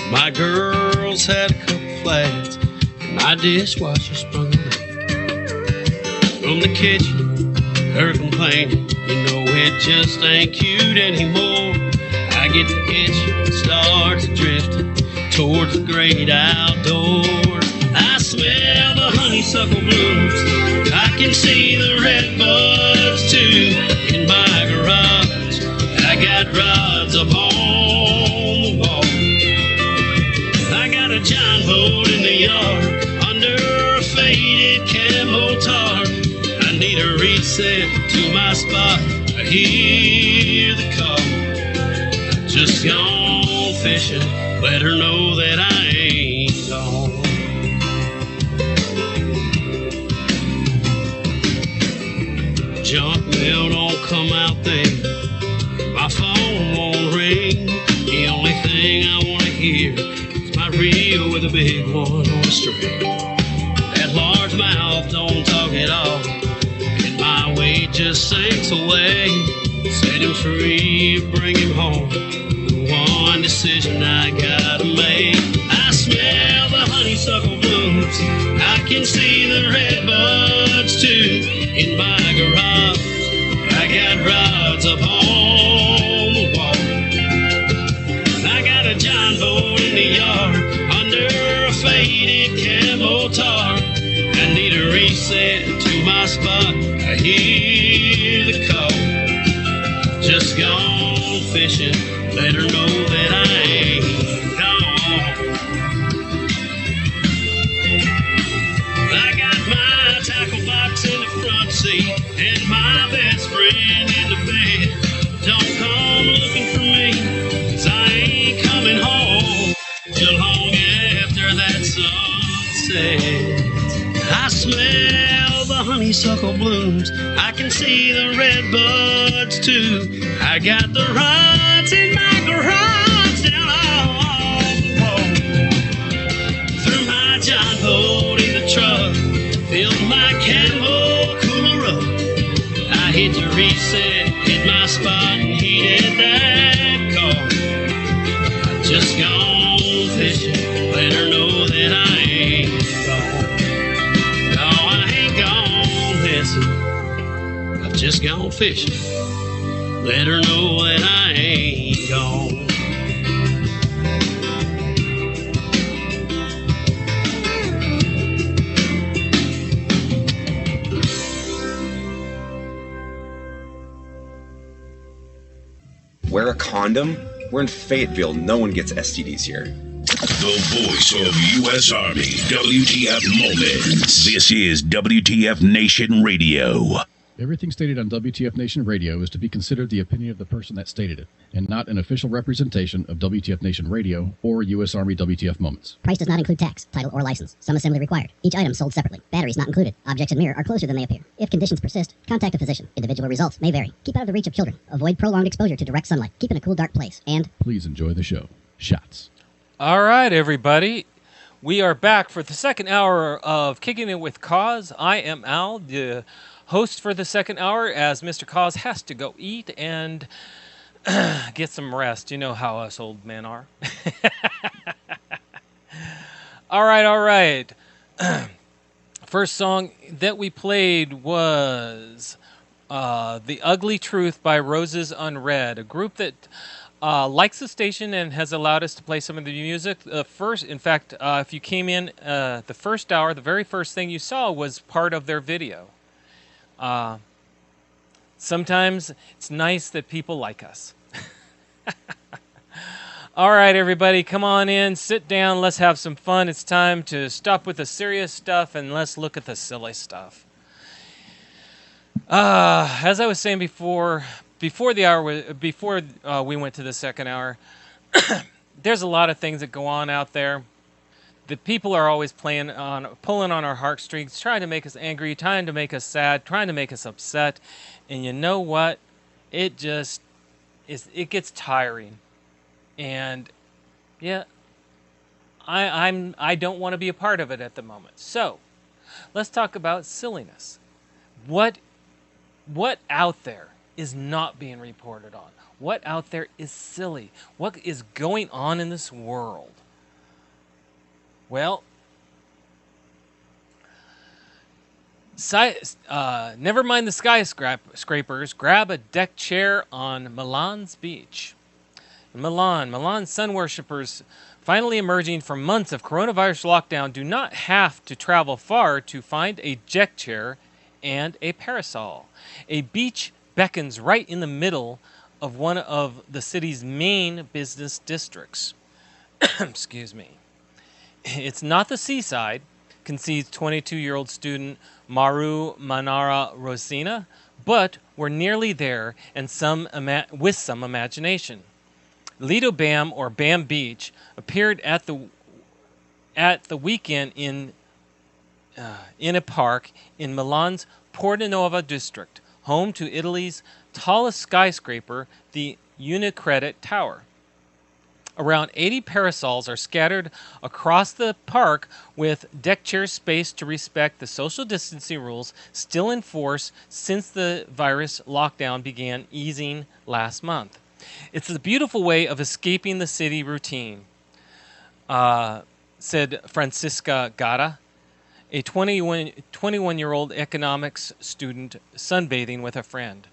My girl's had a couple flats, and my dishwasher sprung a leak. From the kitchen, her complaining, you know it just ain't cute anymore. I get the itch, starts drifting towards the great outdoors. I smell the honeysuckle blooms, I can see the red buds too. In my garage, I got rods up on the wall. I got a giant boat in the yard under a faded camo tarp. I need a reset to my spot, I hear the call. Just gone fishing, let her know that I ain't gone. Junk mail don't come out there, my phone won't ring. The only thing I want to hear is my reel with a big one on a string. That large mouth don't talk at all, and my weight just sinks away. Set him free, bring him home, the one decision I gotta make. I smell the honeysuckle blooms, I can see the red buds too. In my garage, I got rods up on the wall. I got a giant boat in the yard under a faded camo tarp. I need a reset to my spot, I hear the call. Just gone fishing, let her know that I ain't gone. I got my tackle box in the front seat and my best friend in the bed. Don't come looking for me, 'cause I ain't coming home till long after that sunset. I smell the honeysuckle blooms, I can see the red buds too. I got the rods in my garage down on the wall. Threw my giant boat in the truck, filled my camo cooler up. I hit the reset, hit my spot, and heeded that call. I just gone fishing, let her know that I ain't gone. No, I ain't gone messing, I've just gone fishing. Let her know that I ain't gone. Wear a condom? We're in Fayetteville. No one gets STDs here. The voice of U.S. Army, WTF Moments. This is WTF Nation Radio. Everything stated on WTF Nation Radio is to be considered the opinion of the person that stated it, and not an official representation of WTF Nation Radio or U.S. Army WTF Moments. Price does not include tax, title, or license. Some assembly required. Each item sold separately. Batteries not included. Objects in mirror are closer than they appear. If conditions persist, contact a physician. Individual results may vary. Keep out of the reach of children. Avoid prolonged exposure to direct sunlight. Keep in a cool, dark place. And please enjoy the show. Shots. All right, everybody. We are back for the second hour of Kicking It With Cause. I am Al, the host for the second hour, as Mr. Cause has to go eat and get some rest. You know how us old men are. All right. First song that we played was The Ugly Truth by Roses Unread, a group that likes the station and has allowed us to play some of the music. If you came in the first hour, the very first thing you saw was part of their video. Sometimes it's nice that people like us. All right, everybody, come on in, sit down, let's have some fun. It's time to stop with the serious stuff and let's look at the silly stuff. As I was saying before we went to the second hour, there's a lot of things that go on out there. The people are always pulling on our heartstrings, trying to make us angry, trying to make us sad, trying to make us upset. And you know what? It gets tiring. And yeah, I don't want to be a part of it at the moment. So let's talk about silliness. What out there is not being reported on? What out there is silly? What is going on in this world? Well, never mind the skyscrapers. Grab a deck chair on Milan's beach. In Milan sun worshippers finally emerging from months of coronavirus lockdown do not have to travel far to find a deck chair and a parasol. A beach beckons right in the middle of one of the city's main business districts. Excuse me. It's not the seaside, concedes 22-year-old student Maru Manara Rosina, but we're nearly there and with some imagination. Lido Bam, or Bam Beach, appeared at the weekend in a park in Milan's Portanova district, home to Italy's tallest skyscraper, the Unicredit Tower. Around 80 parasols are scattered across the park, with deck chairs spaced to respect the social distancing rules still in force since the virus lockdown began easing last month. It's a beautiful way of escaping the city routine, said Francisca Gata, a 21-year-old economics student sunbathing with a friend.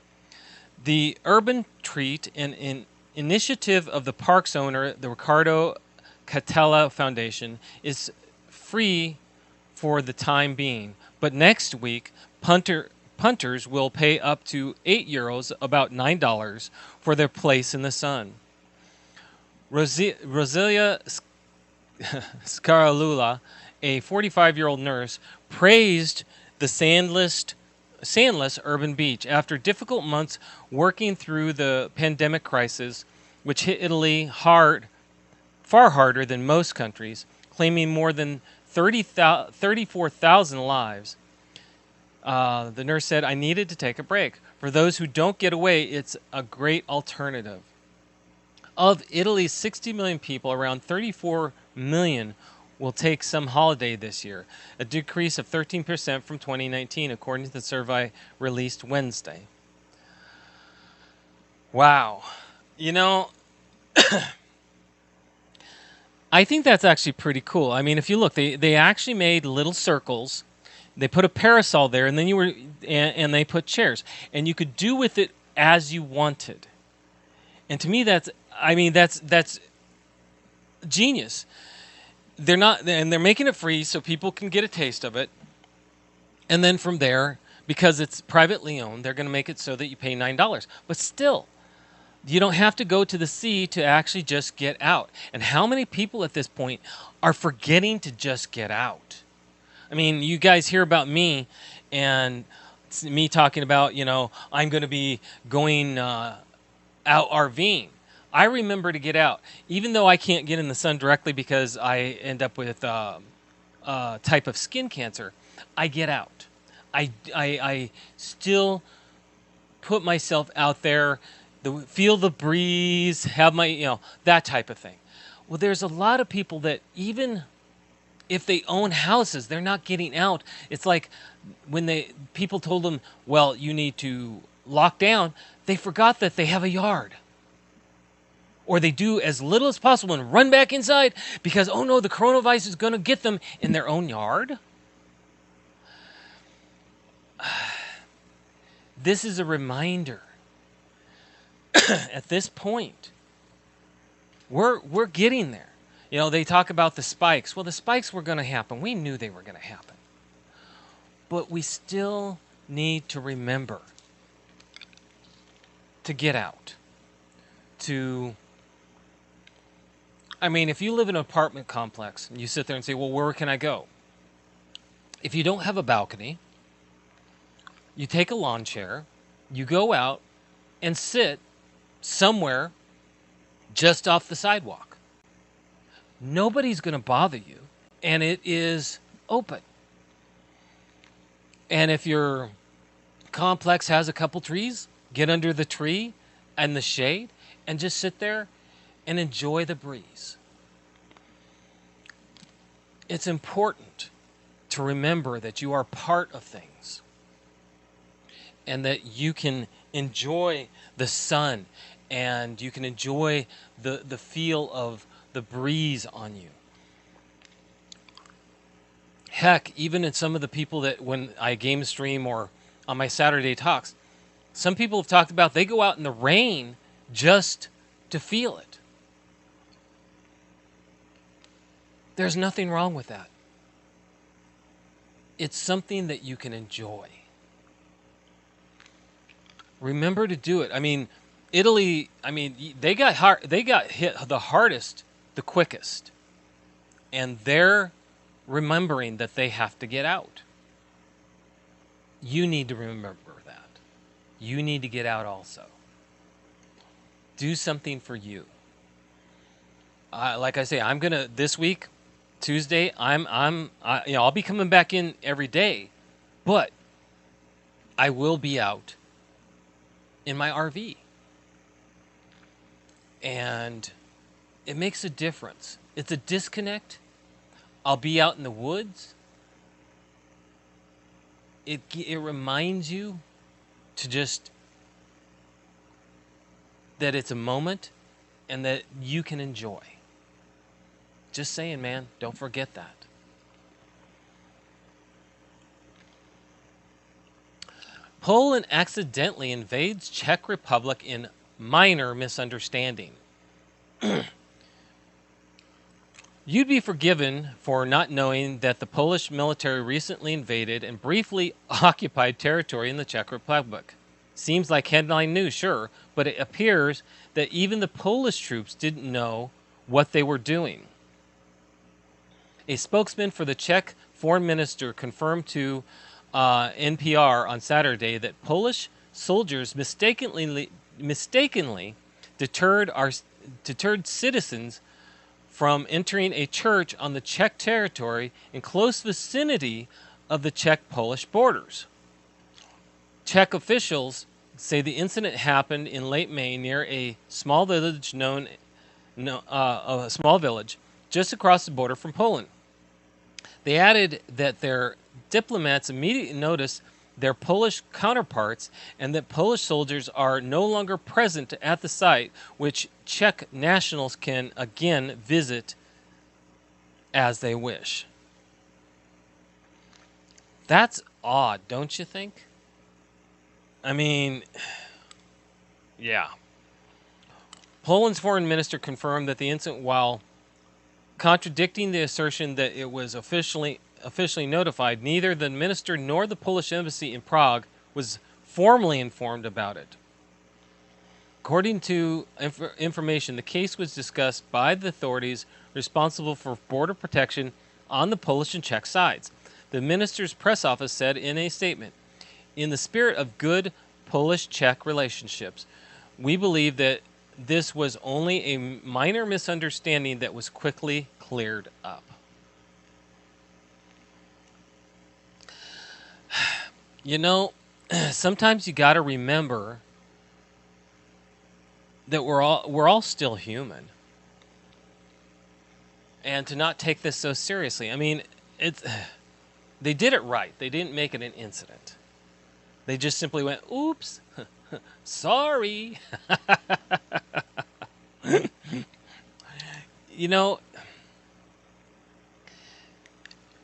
The urban treat, an initiative of the park's owner, the Riccardo Catella Foundation, is free for the time being, but next week punters will pay up to €8, about $9, for their place in the sun. Rosilia Scaralula, a 45-year-old nurse, praised the sandless urban beach after difficult months working through the pandemic crisis, which hit Italy far harder than most countries, claiming more than 34,000 lives. The nurse said, "I needed to take a break. For those who don't get away, it's a great alternative." Of Italy's 60 million people, around 34 million will take some holiday this year, a decrease of 13% from 2019, according to the survey released Wednesday. Wow. You know, I think that's actually pretty cool. I mean, if you look, they actually made little circles. They put a parasol there, and then and they put chairs, and you could do with it as you wanted. And to me, that's genius. They're making it free so people can get a taste of it. And then from there, because it's privately owned, they're going to make it so that you pay $9. But still, you don't have to go to the sea to actually just get out. And how many people at this point are forgetting to just get out? I mean, you guys hear about me and me talking about, I'm going to be going out RVing. I remember to get out, even though I can't get in the sun directly because I end up with a type of skin cancer. I get out. I still put myself out there, feel the breeze, have my, that type of thing. Well, there's a lot of people that even if they own houses, they're not getting out. It's like when people told them, well, you need to lock down, they forgot that they have a yard. Or they do as little as possible and run back inside because, oh no, the coronavirus is going to get them in their own yard. This is a reminder. At this point, we're getting there. They talk about the spikes. Well, the spikes were going to happen. We knew they were going to happen. But we still need to remember to get out. If you live in an apartment complex and you sit there and say, well, where can I go? If you don't have a balcony, you take a lawn chair, you go out and sit somewhere just off the sidewalk. Nobody's going to bother you, and it is open. And if your complex has a couple trees, get under the tree and the shade and just sit there and enjoy the breeze. It's important to remember that you are part of things and that you can enjoy the sun and you can enjoy the feel of the breeze on you. Heck, even in some of the people that when I game stream or on my Saturday talks, some people have talked about they go out in the rain just to feel it. There's nothing wrong with that. It's something that you can enjoy. Remember to do it. I mean, Italy, they got hit the hardest, the quickest. And they're remembering that they have to get out. You need to remember that. You need to get out also. Do something for you. Like I say, I'm gonna this week, Tuesday. I'll be coming back in every day, but I will be out in my RV, and it makes a difference. It's a disconnect. I'll be out in the woods. It reminds you to just that it's a moment and that you can enjoy. Just saying, man, don't forget that. Poland accidentally invades Czech Republic in minor misunderstanding. You'd be forgiven for not knowing that the Polish military recently invaded and briefly occupied territory in the Czech Republic. Seems like headline news, sure, but it appears that even the Polish troops didn't know what they were doing. A spokesman for the Czech foreign minister confirmed to NPR on Saturday that Polish soldiers mistakenly deterred citizens from entering a church on the Czech territory in close vicinity of the Czech-Polish borders. Czech officials say the incident happened in late May near a small village just across the border from Poland. They added that their diplomats immediately noticed their Polish counterparts and that Polish soldiers are no longer present at the site, which Czech nationals can again visit as they wish. That's odd, don't you think? I mean, yeah. Poland's foreign minister confirmed that the incident, while contradicting the assertion that it was officially notified, neither the minister nor the Polish embassy in Prague was formally informed about it. According to information, the case was discussed by the authorities responsible for border protection on the Polish and Czech sides. The minister's press office said in a statement, "In the spirit of good Polish-Czech relationships, we believe that this was only a minor misunderstanding that was quickly cleared up." You know, sometimes you got to remember that we're all still human, and to not take this so seriously. I mean, they did it right. They didn't make it an incident. They just simply went, "Oops, sorry." You know,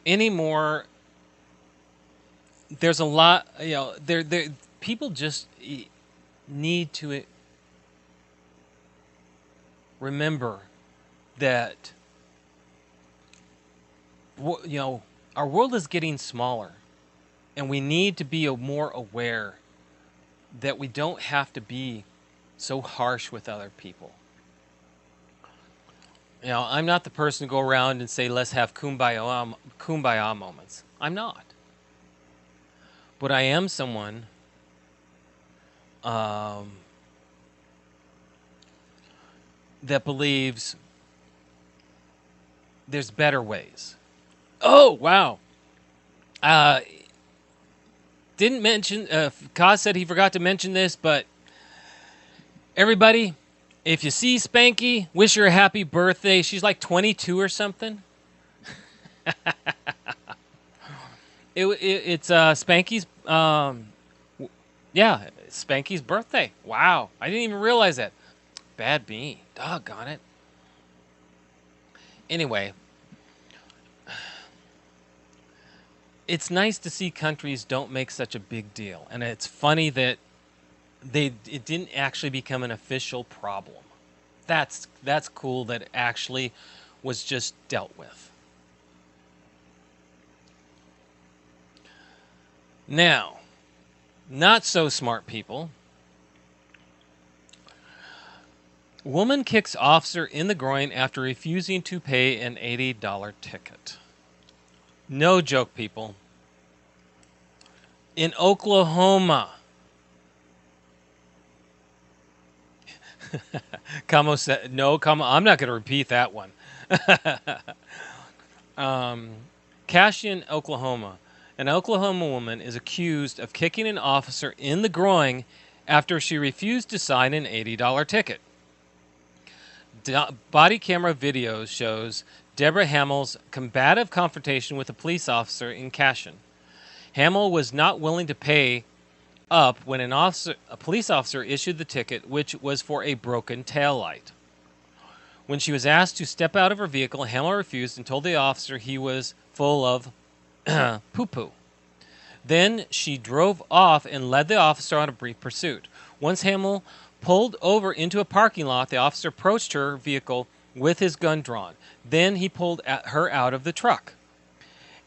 anymore, there's a lot, people just need to remember that, our world is getting smaller, and we need to be more aware that we don't have to be so harsh with other people. I'm not the person to go around and say, let's have kumbaya moments. I'm not. But I am someone that believes there's better ways. Oh, wow. Didn't mention, Kaz said he forgot to mention this, but everybody, if you see Spanky, wish her a happy birthday. She's like 22 or something. It's Spanky's, Spanky's birthday. Wow, I didn't even realize that. Bad me. Doggone it. Anyway, it's nice to see countries don't make such a big deal. And it's funny that it didn't actually become an official problem. That's cool that it actually was just dealt with. Now, not so smart people. Woman kicks officer in the groin after refusing to pay an $80 ticket. No joke, people. In Oklahoma. Camo said, no, Camo, I'm not going to repeat that one. Cashion, Oklahoma. An Oklahoma woman is accused of kicking an officer in the groin after she refused to sign an $80 ticket. Body camera video shows Deborah Hamill's combative confrontation with a police officer in Cashion. Hamill was not willing to pay up when a police officer issued the ticket, which was for a broken taillight. When she was asked to step out of her vehicle, Hamill refused and told the officer he was full of poo-poo. Then she drove off and led the officer on a brief pursuit. Once Hamill pulled over into a parking lot, the officer approached her vehicle with his gun drawn. Then he pulled her out of the truck.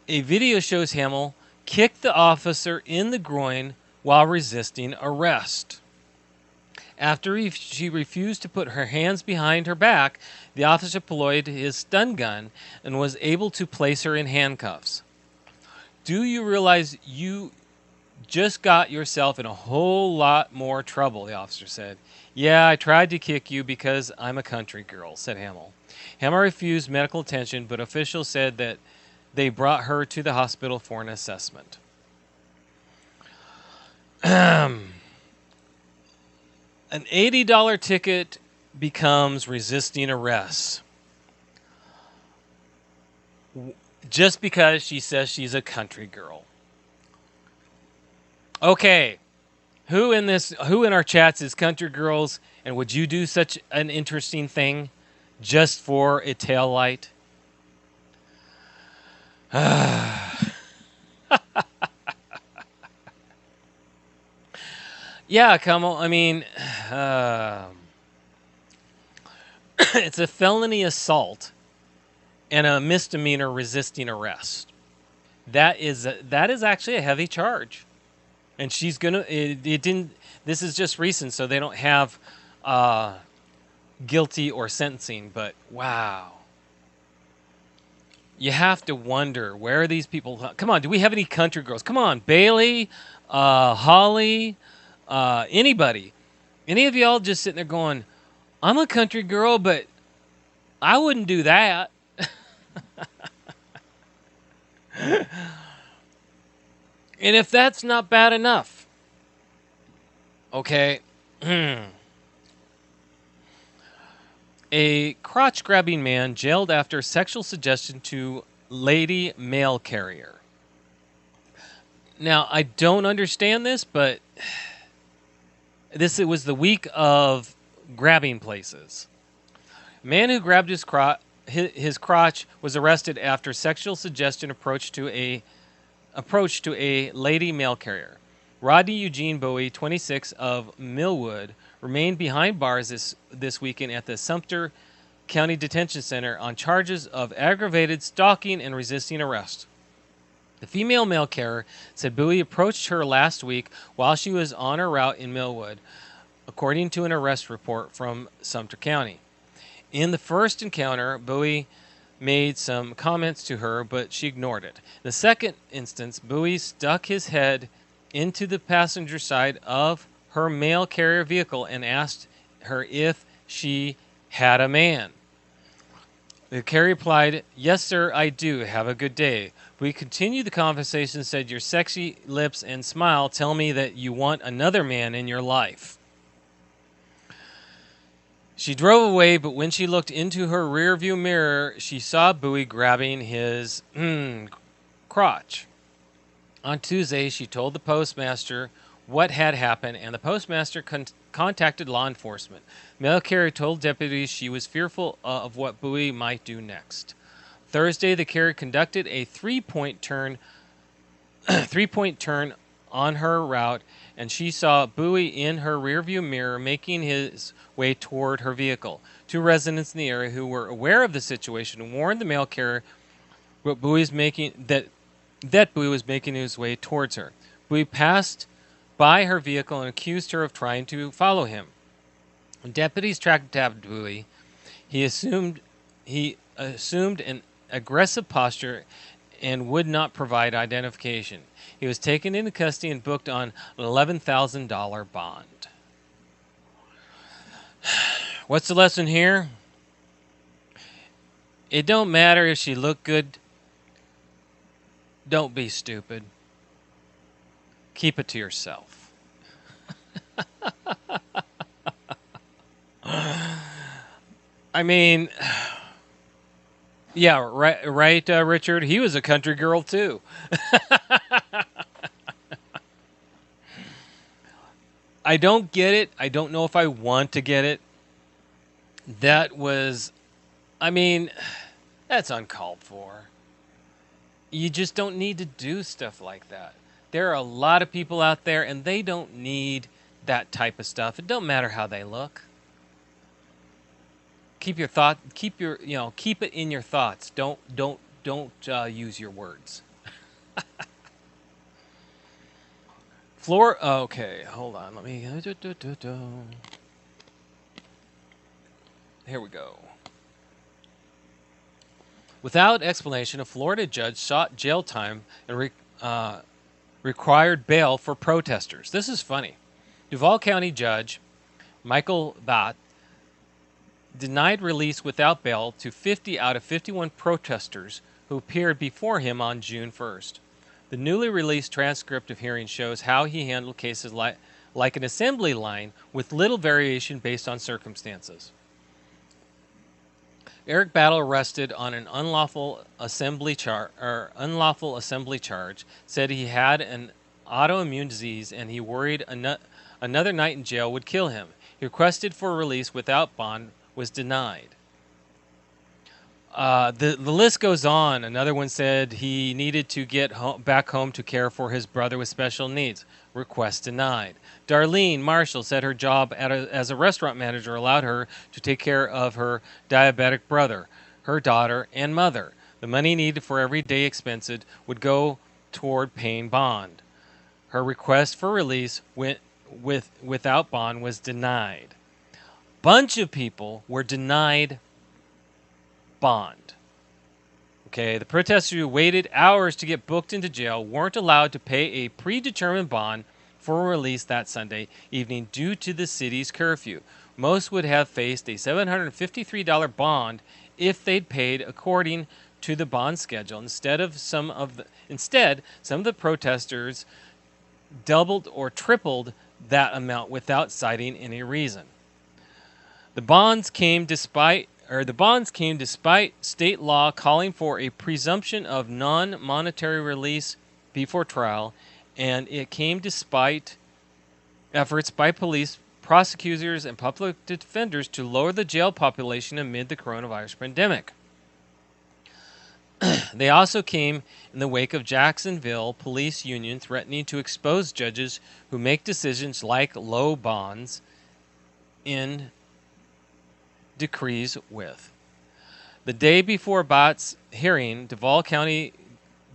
A video shows Hamill kick the officer in the groin while resisting arrest. After she refused to put her hands behind her back, the officer deployed his stun gun and was able to place her in handcuffs. Do you realize you just got yourself in a whole lot more trouble, the officer said. Yeah, I tried to kick you because I'm a country girl, said Hamill. Hamill refused medical attention, but officials said that they brought her to the hospital for an assessment. An $80 ticket becomes resisting arrest just because she says she's a country girl. Okay, who in our chats is country girls, and would you do such an interesting thing just for a tail light? Yeah, Kamal, I mean, it's a felony assault and a misdemeanor resisting arrest. That is actually a heavy charge. And she's going to, this is just recent, so they don't have guilty or sentencing, but wow. You have to wonder, where are these people? Come on, do we have any country girls? Come on, Bailey, Holly, anybody. Any of y'all just sitting there going, I'm a country girl, but I wouldn't do that. And if that's not bad enough, okay, a crotch-grabbing man jailed after sexual suggestion to lady mail carrier. Now, I don't understand this, but it was the week of grabbing places. A man who grabbed his crotch was arrested after sexual suggestion approach to a lady mail carrier. Rodney Eugene Bowie, 26, of Millwood, remained behind bars this weekend at the Sumter County Detention Center on charges of aggravated stalking and resisting arrest. The female mail carrier said Bowie approached her last week while she was on her route in Millwood, according to an arrest report from Sumter County. In the first encounter, Bowie made some comments to her, but she ignored it. In the second instance, Bowie stuck his head into the passenger side of her mail carrier vehicle and asked her if she had a man. The carrier replied, "Yes, sir, I do. Have a good day." We continued the conversation, said, "Your sexy lips and smile tell me that you want another man in your life." She drove away, but when she looked into her rearview mirror, she saw Bowie grabbing his crotch. On Tuesday, she told the postmaster what had happened, and the postmaster contacted law enforcement. Mail carrier told deputies she was fearful of what Bowie might do next. Thursday, the carrier conducted a three-point turn on her route, and she saw Bowie in her rearview mirror making his way toward her vehicle. Two residents in the area who were aware of the situation warned the mail carrier that Bowie was making his way towards her. Bowie passed by her vehicle and accused her of trying to follow him. When deputies tracked down Bowie, he assumed an aggressive posture and would not provide identification. He was taken into custody and booked on an $11,000 bond. What's the lesson here? It don't matter if she looked good. Don't be stupid. Keep it to yourself. I mean, yeah, right, Richard. He was a country girl too. I don't get it. I don't know if I want to get it. That was, I mean, that's uncalled for. You just don't need to do stuff like that. There are a lot of people out there, and they don't need that type of stuff. It don't matter how they look. Keep it in your thoughts. Don't use your words. Okay, hold on. Let me. Here we go. Without explanation, a Florida judge sought jail time and required bail for protesters. This is funny. Duval County Judge Michael Batt denied release without bail to 50 out of 51 protesters who appeared before him on June 1st. The newly released transcript of hearings shows how he handled cases like an assembly line with little variation based on circumstances. Eric Battle, arrested on an unlawful assembly charge, said he had an autoimmune disease and he worried another night in jail would kill him. He requested for release without bond, was denied. The list goes on. Another one said he needed to get back home to care for his brother with special needs. Request denied. Darlene Marshall said her job as a restaurant manager allowed her to take care of her diabetic brother, her daughter, and mother. The money needed for everyday expenses would go toward paying bond. Her request for release without bond was denied. Bunch of people were denied bond. Okay, the protesters who waited hours to get booked into jail weren't allowed to pay a predetermined bond for release that Sunday evening due to the city's curfew. Most would have faced a $753 bond if they'd paid according to the bond schedule. Instead, some of the protesters doubled or tripled that amount without citing any reason. The bonds came despite state law calling for a presumption of non-monetary release before trial, and it came despite efforts by police, prosecutors, and public defenders to lower the jail population amid the coronavirus pandemic. They also came in the wake of Jacksonville police union threatening to expose judges who make decisions like low bonds in decrees with. The day before Batt's hearing, Duval County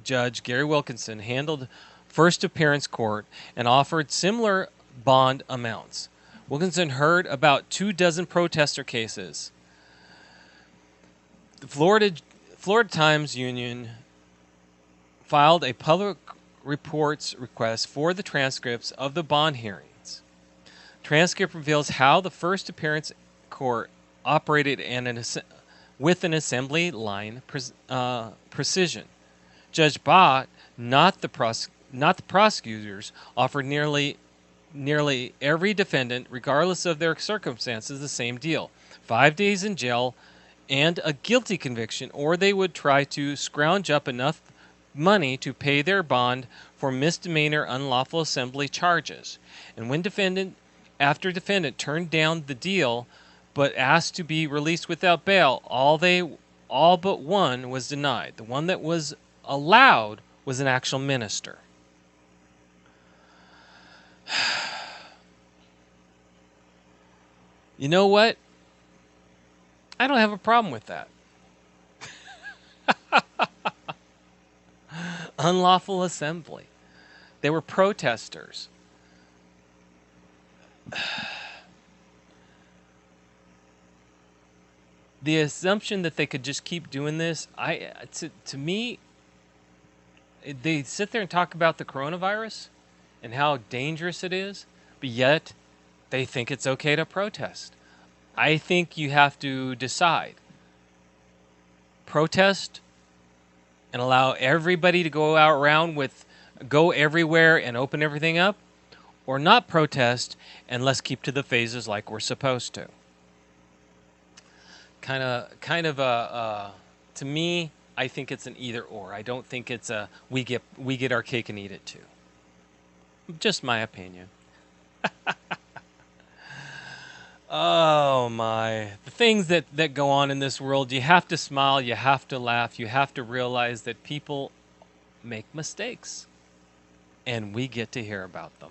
Judge Gary Wilkinson handled first appearance court and offered similar bond amounts. Wilkinson heard about 24 protester cases. The Florida Times Union filed a public reports request for the transcripts of the bond hearings. Transcript reveals how the first appearance court operated with an assembly line precision. Judge Bott, not the prosecutors, offered nearly every defendant, regardless of their circumstances, the same deal: 5 days in jail and a guilty conviction, or they would try to scrounge up enough money to pay their bond for misdemeanor unlawful assembly charges. And when defendant After defendant turned down the deal but asked to be released without bail, all but one was denied. The one that was allowed was an actual minister. You know what? I don't have a problem with that. Unlawful assembly. They were protesters. The assumption that they could just keep doing this, to me, they sit there and talk about the coronavirus and how dangerous it is, but yet they think it's okay to protest. I think you have to decide. Protest and allow everybody to go go everywhere and open everything up, or not protest and let's keep to the phases like we're supposed to. To me, I think it's an either or. I don't think it's a we get our cake and eat it too. Just my opinion. Oh my. The things that go on in this world, you have to smile, you have to laugh, you have to realize that people make mistakes. And we get to hear about them.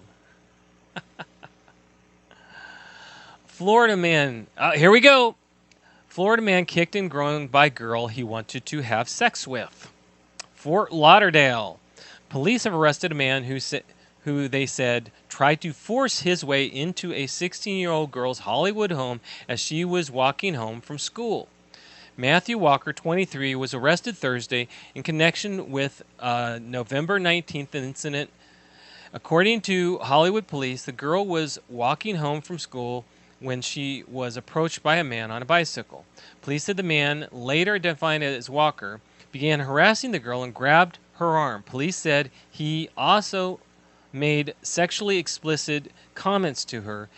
Florida man, here we go. Florida man kicked and groin by girl he wanted to have sex with. Fort Lauderdale. Police have arrested a man who they said tried to force his way into a 16-year-old girl's Hollywood home as she was walking home from school. Matthew Walker, 23, was arrested Thursday in connection with a November 19th incident. According to Hollywood police, the girl was walking home from school when she was approached by a man on a bicycle. Police said the man, later identified as Walker, began harassing the girl and grabbed her arm. Police said he also made sexually explicit comments to her,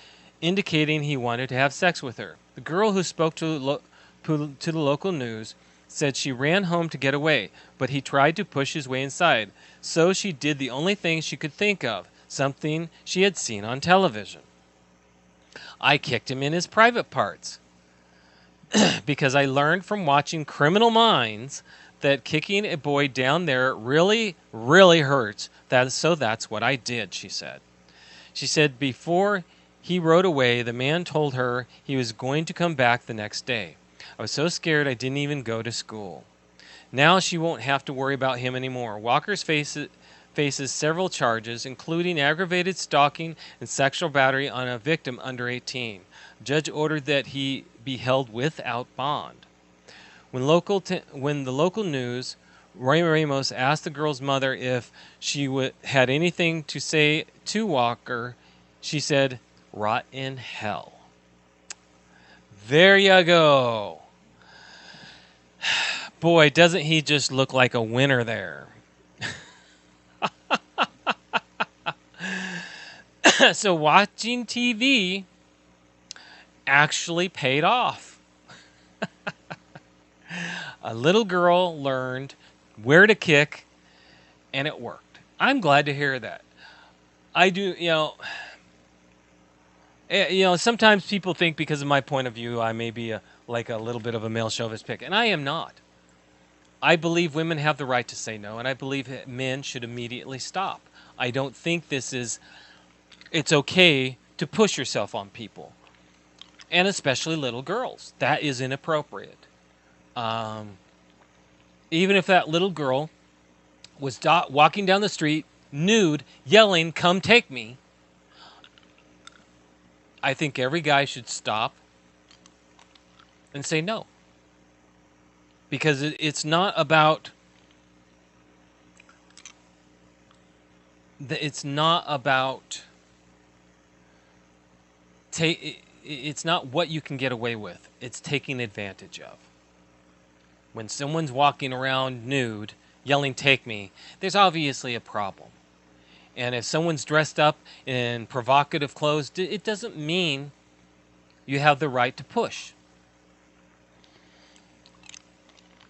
indicating he wanted to have sex with her. The girl, who spoke to the local news, said she ran home to get away, but he tried to push his way inside. So she did the only thing she could think of, something she had seen on television. I kicked him in his private parts because I learned from watching Criminal Minds that kicking a boy down there really, really hurts. So that's what I did, she said. She said before he rode away, the man told her he was going to come back the next day. I was so scared I didn't even go to school. Now she won't have to worry about him anymore. Walker's faces several charges, including aggravated stalking and sexual battery on a victim under 18. A judge ordered that he be held without bond. When the local news, Roy Ramos, asked the girl's mother if she had anything to say to Walker, she said, "Rot in hell." There you go. Boy, doesn't he just look like a winner there. So watching TV actually paid off. A little girl learned where to kick, and it worked. I'm glad to hear that. I do, sometimes people think because of my point of view, I may be like a little bit of a male chauvinist pick, and I am not. I believe women have the right to say no, and I believe men should immediately stop. I don't think it's okay to push yourself on people, and especially little girls. That is inappropriate. Even if that little girl was walking down the street, nude, yelling, "Come take me," I think every guy should stop and say no. Because it's not about... It's not what you can get away with. It's taking advantage of. When someone's walking around nude, yelling, "Take me," there's obviously a problem. And if someone's dressed up in provocative clothes, it doesn't mean you have the right to push.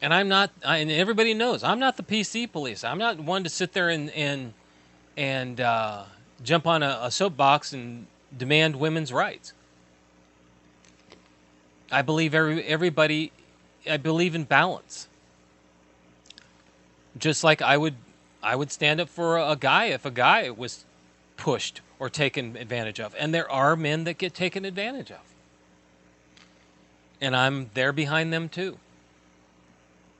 And and everybody knows, I'm not the PC police. I'm not one to sit there and jump on a soapbox and demand women's rights. I believe everybody. I believe in balance. Just like I would stand up for a guy if a guy was pushed or taken advantage of. And there are men that get taken advantage of. And I'm there behind them too.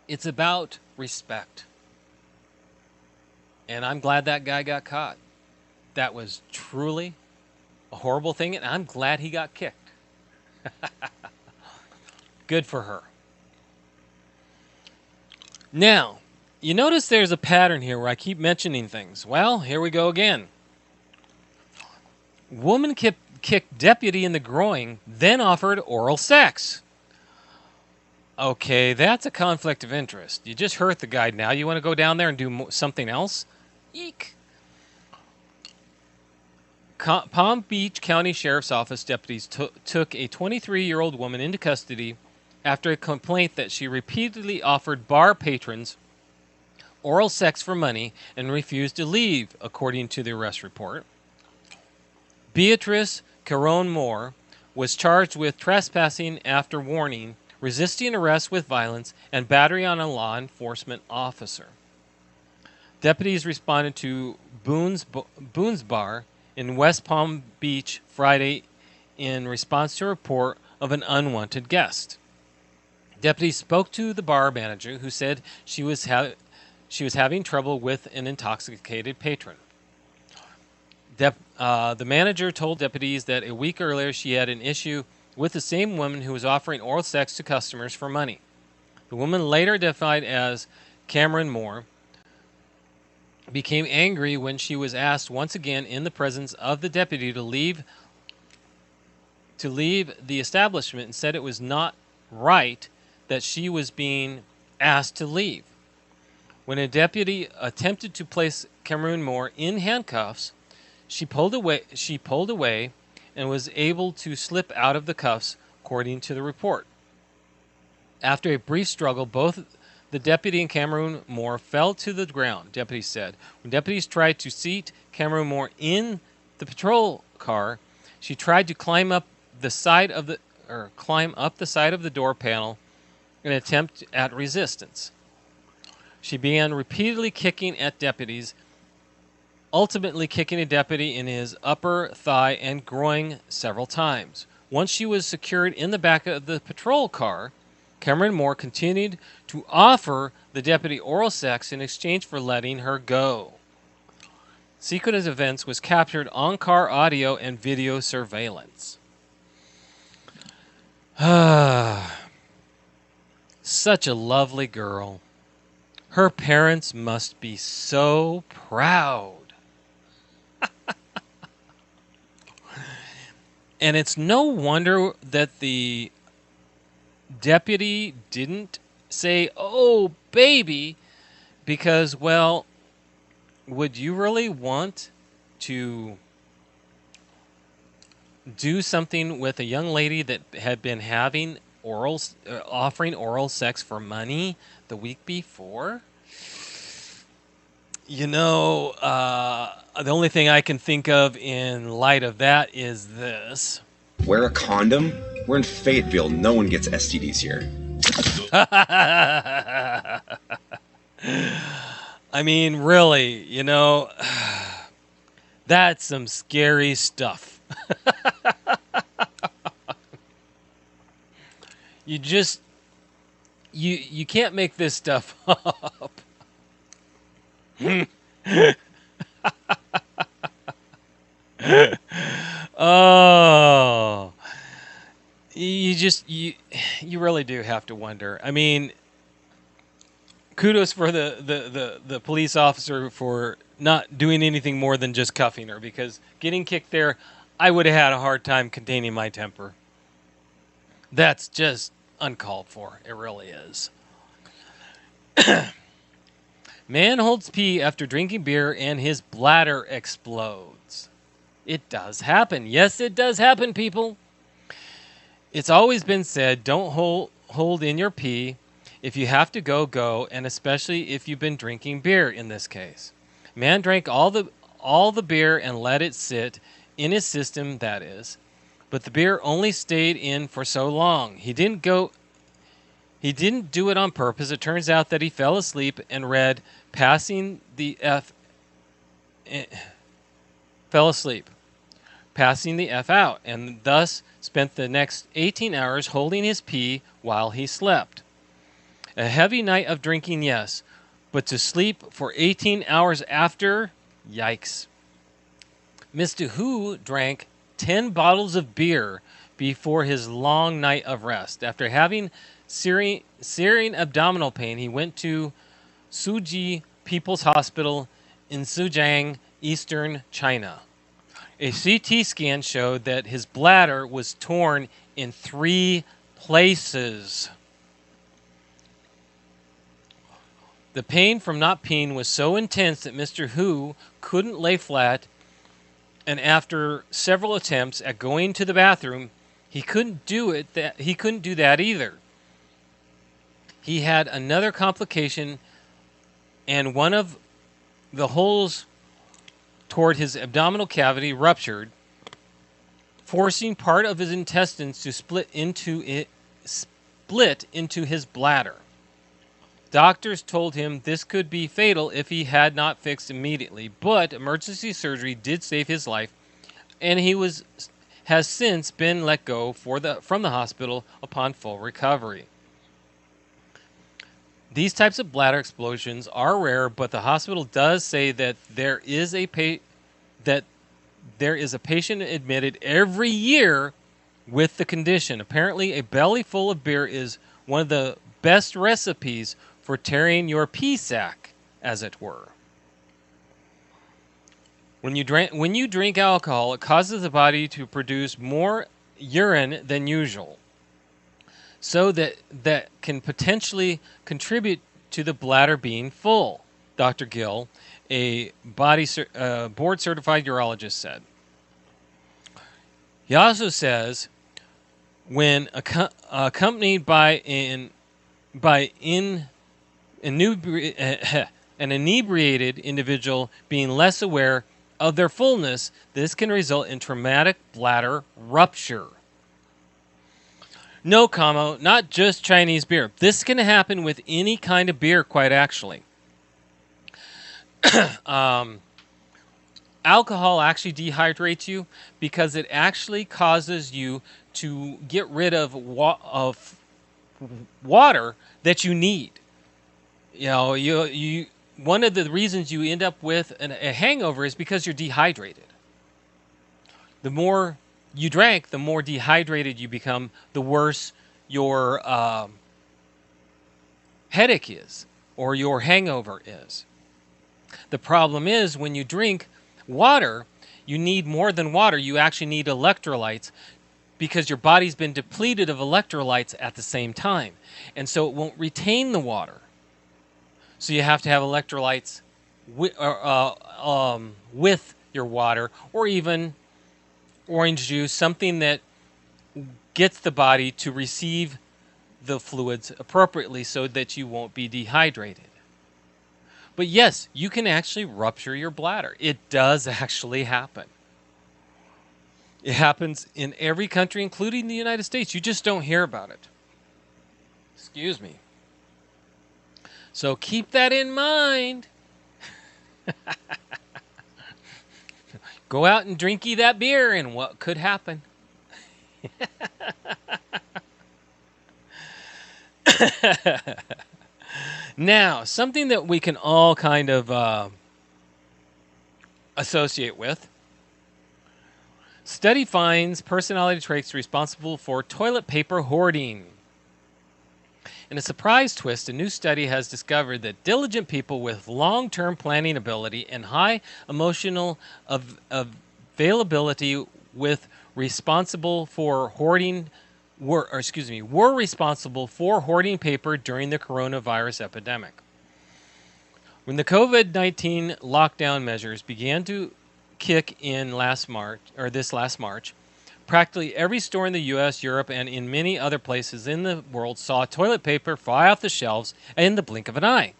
It's about respect. And I'm glad that guy got caught. That was truly a horrible thing, and I'm glad he got kicked. Good for her. Now, you notice there's a pattern here where I keep mentioning things. Well, here we go again. Woman kicked deputy in the groin, then offered oral sex. Okay, that's a conflict of interest. You just hurt the guy. Now you want to go down there and do something else? Eek. Palm Beach County Sheriff's Office deputies took a 23-year-old woman into custody after a complaint that she repeatedly offered bar patrons oral sex for money and refused to leave, according to the arrest report. Beatrice Caron Moore was charged with trespassing after warning, resisting arrest with violence, and battery on a law enforcement officer. Deputies responded to Boone's Bar in West Palm Beach Friday in response to a report of an unwanted guest. Deputies spoke to the bar manager, who said she was having trouble with an intoxicated patron. The manager told deputies that a week earlier she had an issue with the same woman who was offering oral sex to customers for money. The woman, later identified as Cameron Moore, became angry when she was asked once again in the presence of the deputy to leave the establishment, and said it was not right that she was being asked to leave. When a deputy attempted to place Cameron Moore in handcuffs, she pulled away and was able to slip out of the cuffs, according to the report. After a brief struggle, both the deputy and Cameron Moore fell to the ground, deputies said. When deputies tried to seat Cameron Moore in the patrol car, she tried to climb up the side of the door panel in an attempt at resistance. She began repeatedly kicking at deputies, ultimately kicking a deputy in his upper thigh and groin several times. Once she was secured in the back of the patrol car, Cameron Moore continued to offer the deputy oral sex in exchange for letting her go. Sequence of events was captured on car audio and video surveillance. Such a lovely girl. Her parents must be so proud. And it's no wonder that the deputy didn't say, "Oh, baby," because, well, would you really want to do something with a young lady that had been having offering oral sex for money the week before? You know, the only thing I can think of in light of that is this. Wear a condom? We're in Fayetteville. No one gets STDs here. I mean, really, you know, that's some scary stuff. You can't make this stuff up. Oh, you really do have to wonder. I mean, kudos for the police officer for not doing anything more than just cuffing her, because getting kicked there, I would have had a hard time containing my temper. That's just uncalled for. It really is. Man holds pee after drinking beer and his bladder explodes. It does happen. Yes, it does happen, people. It's always been said, don't hold in your pee. If you have to go, go, and especially if you've been drinking beer in this case. Man drank all the beer and let it sit in his system, that is. But the beer only stayed in for so long. He didn't do it on purpose. It turns out that he fell asleep and read passing the F out, and thus spent the next 18 hours holding his pee while he slept. A heavy night of drinking, yes, but to sleep for 18 hours after, yikes. Mr. Who drank 10 bottles of beer before his long night of rest. After having searing abdominal pain, he went to Suji People's Hospital in Zhejiang, eastern China. A CT scan showed that his bladder was torn in 3 places. The pain from not peeing was so intense that Mr. Who couldn't lay flat, and after several attempts at going to the bathroom, he couldn't do that either. He had another complication, and one of the holes toward his abdominal cavity ruptured, forcing part of his intestines to split into his bladder. Doctors told him this could be fatal if he had not fixed immediately, but emergency surgery did save his life, and he has since been let go from the hospital upon full recovery. These types of bladder explosions are rare, but the hospital does say that there is a patient admitted every year with the condition. Apparently, a belly full of beer is one of the best recipes for tearing your pea sack, as it were. When you drink alcohol, it causes the body to produce more urine than usual, so that can potentially contribute to the bladder being full, Dr. Gill, a board-certified urologist, said. He also says, when accompanied by an inebriated individual being less aware of their fullness, this can result in traumatic bladder rupture. No, not just Chinese beer. This can happen with any kind of beer, quite actually. Alcohol actually dehydrates you because it actually causes you to get rid of water that you need. You know, you one of the reasons you end up with a hangover is because you're dehydrated. The more you drank, the more dehydrated you become, the worse your headache is or your hangover is. The problem is when you drink water, you need more than water. You actually need electrolytes because your body's been depleted of electrolytes at the same time. And so it won't retain the water. So you have to have electrolytes with your water, or even orange juice, something that gets the body to receive the fluids appropriately so that you won't be dehydrated. But yes, you can actually rupture your bladder. It does actually happen. It happens in every country, including the United States. You just don't hear about it. Excuse me. So keep that in mind. Go out and drinky that beer, and what could happen? Now, something that we can all kind of associate with. Study finds personality traits responsible for toilet paper hoarding. In a surprise twist, a new study has discovered that diligent people with long-term planning ability and high emotional availability were responsible for hoarding paper during the coronavirus epidemic. When the COVID-19 lockdown measures began to kick in this last March, practically every store in the U.S., Europe, and in many other places in the world saw toilet paper fly off the shelves in the blink of an eye.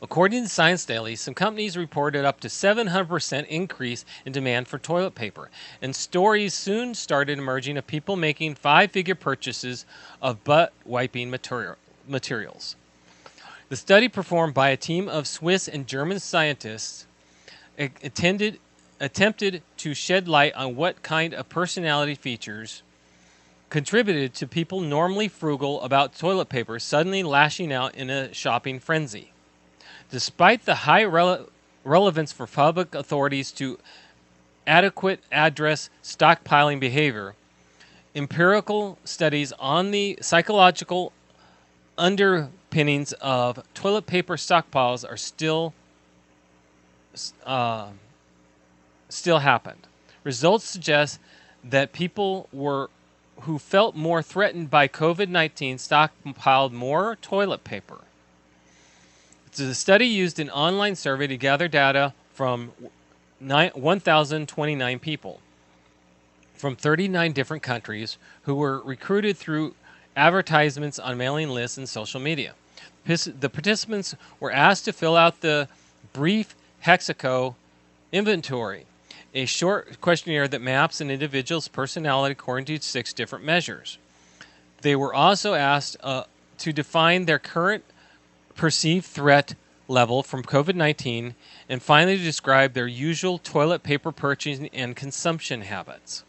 According to Science Daily, some companies reported up to 700% increase in demand for toilet paper, and stories soon started emerging of people making five-figure purchases of butt-wiping materials. The study, performed by a team of Swiss and German scientists, attempted to shed light on what kind of personality features contributed to people normally frugal about toilet paper suddenly lashing out in a shopping frenzy. Despite the high relevance for public authorities to adequate address stockpiling behavior, empirical studies on the psychological underpinnings of toilet paper stockpiles are still happened. Results suggest that people who felt more threatened by COVID-19 stockpiled more toilet paper. The study used an online survey to gather data from 1,029 people from 39 different countries who were recruited through advertisements on mailing lists and social media. The participants were asked to fill out the brief Hexaco inventory, a short questionnaire that maps an individual's personality according to 6 different measures. They were also asked to define their current perceived threat level from COVID-19 and finally to describe their usual toilet paper purchasing and consumption habits.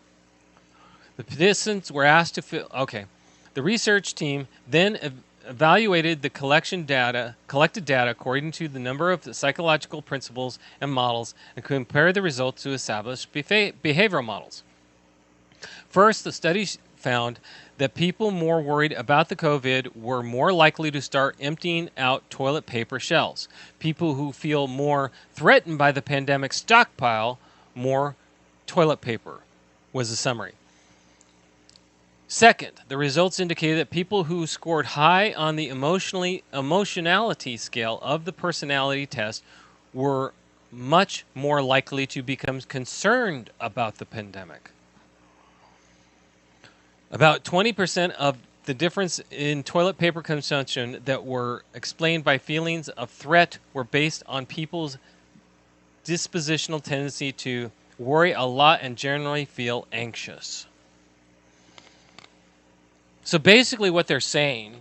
The participants were asked to fill. The research team then evaluated the collected data according to the number of psychological principles and models and compared the results to established behavioral models. First, the study found that people more worried about the COVID were more likely to start emptying out toilet paper shelves. People who feel more threatened by the pandemic stockpile more toilet paper, was the summary. Second, the results indicated that people who scored high on the emotionality scale of the personality test were much more likely to become concerned about the pandemic. About 20% of the difference in toilet paper consumption that were explained by feelings of threat were based on people's dispositional tendency to worry a lot and generally feel anxious. So basically what they're saying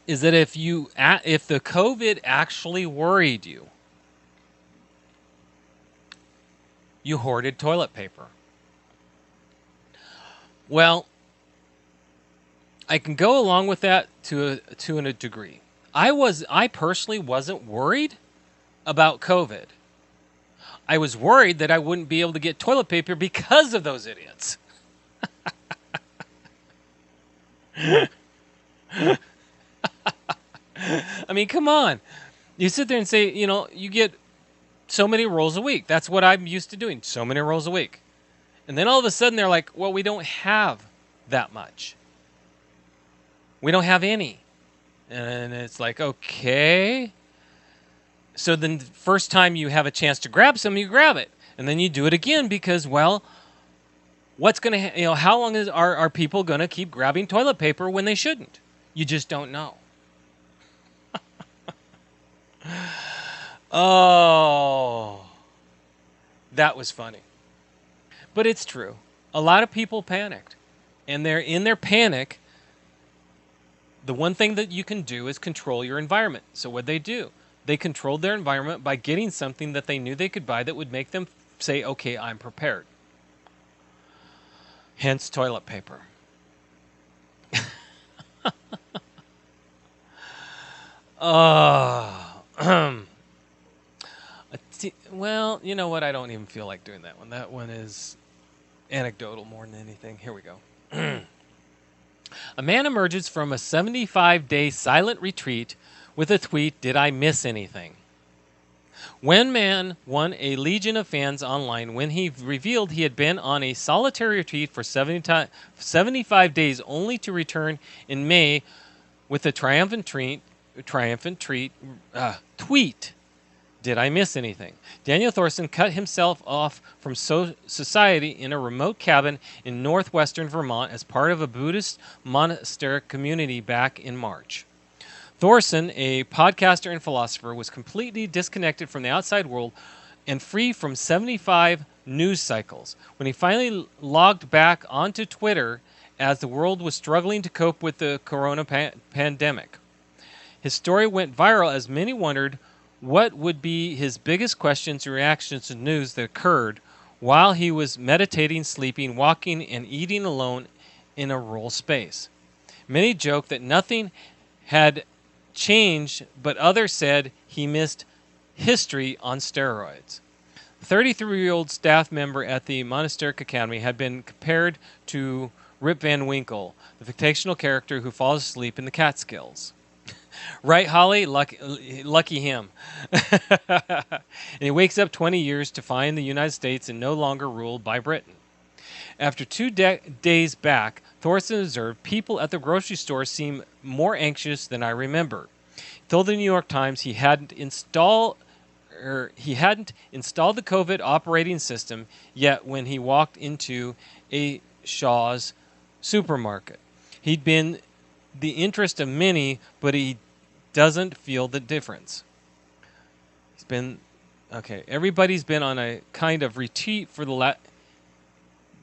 is that if the COVID actually worried you, you hoarded toilet paper. Well, I can go along with that to a degree. I personally wasn't worried about COVID. I was worried that I wouldn't be able to get toilet paper because of those idiots. I mean, come on. You sit there and say, you get so many rolls a week. That's what I'm used to doing, so many rolls a week. And then all of a sudden they're like, well, we don't have that much. We don't have any. And it's like, okay. So then the first time you have a chance to grab some, you grab it. And then you do it again because, well, what's going to, how long are people going to keep grabbing toilet paper when they shouldn't? You just don't know. Oh, that was funny. But it's true. A lot of people panicked. And they're in their panic. The one thing that you can do is control your environment. So what they do? They controlled their environment by getting something that they knew they could buy that would make them say, okay, I'm prepared. Hence toilet paper. Well, you know what? I don't even feel like doing that one. That one is anecdotal more than anything. Here we go. A man emerges from a 75-day silent retreat with a tweet, "Did I miss anything?" One man won a legion of fans online when he revealed he had been on a solitary retreat for 75 days only to return in May with a triumphant tweet. Did I miss anything? Daniel Thorson cut himself off from society in a remote cabin in northwestern Vermont as part of a Buddhist monastic community back in March. Thorson, a podcaster and philosopher, was completely disconnected from the outside world and free from 75 news cycles. When he finally logged back onto Twitter as the world was struggling to cope with the corona pandemic. His story went viral as many wondered what would be his biggest questions and reactions to news that occurred while he was meditating, sleeping, walking, and eating alone in a rural space. Many joked that nothing had changed, but others said he missed history on steroids. A 33-year-old staff member at the Monasteric Academy had been compared to Rip Van Winkle, the fictional character who falls asleep in the Catskills. Right, Holly? Lucky him. And he wakes up 20 years to find the United States and no longer ruled by Britain. After 2 days back, Thorson observed people at the grocery store seem more anxious than I remember. He told the New York Times he hadn't installed the COVID operating system yet when he walked into a Shaw's supermarket. He'd been the interest of many, but he doesn't feel the difference. Everybody's been on a kind of retreat for the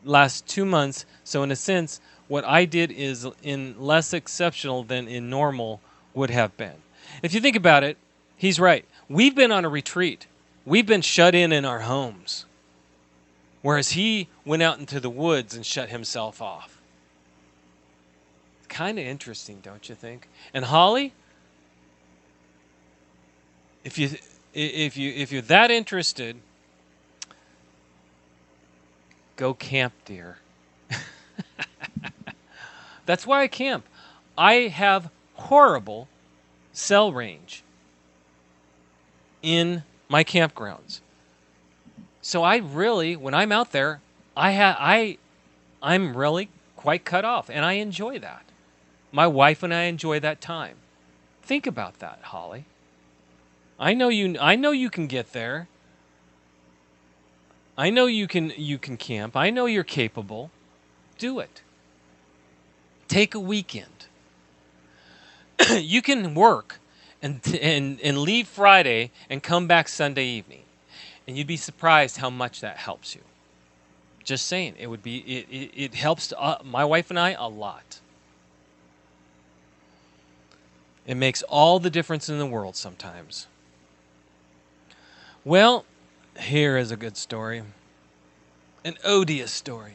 last 2 months, so in a sense, what I did is in less exceptional than in normal would have been. If you think about it, he's right. We've been on a retreat. We've been shut in our homes, whereas he went out into the woods and shut himself off. Kind of interesting, don't you think? And Holly, if you're that interested, go camp, dear. That's why I camp. I have horrible cell range in my campgrounds. So I really, when I'm out there, I'm really quite cut off, and I enjoy that. My wife and I enjoy that time. Think about that, Holly. I know you can get there. I know you can camp. I know you're capable. Do it. Take a weekend. You can work and leave Friday and come back Sunday evening. And you'd be surprised how much that helps you. Just saying, it helps my wife and I a lot. It makes all the difference in the world sometimes. Well, here is a good story. An odious story.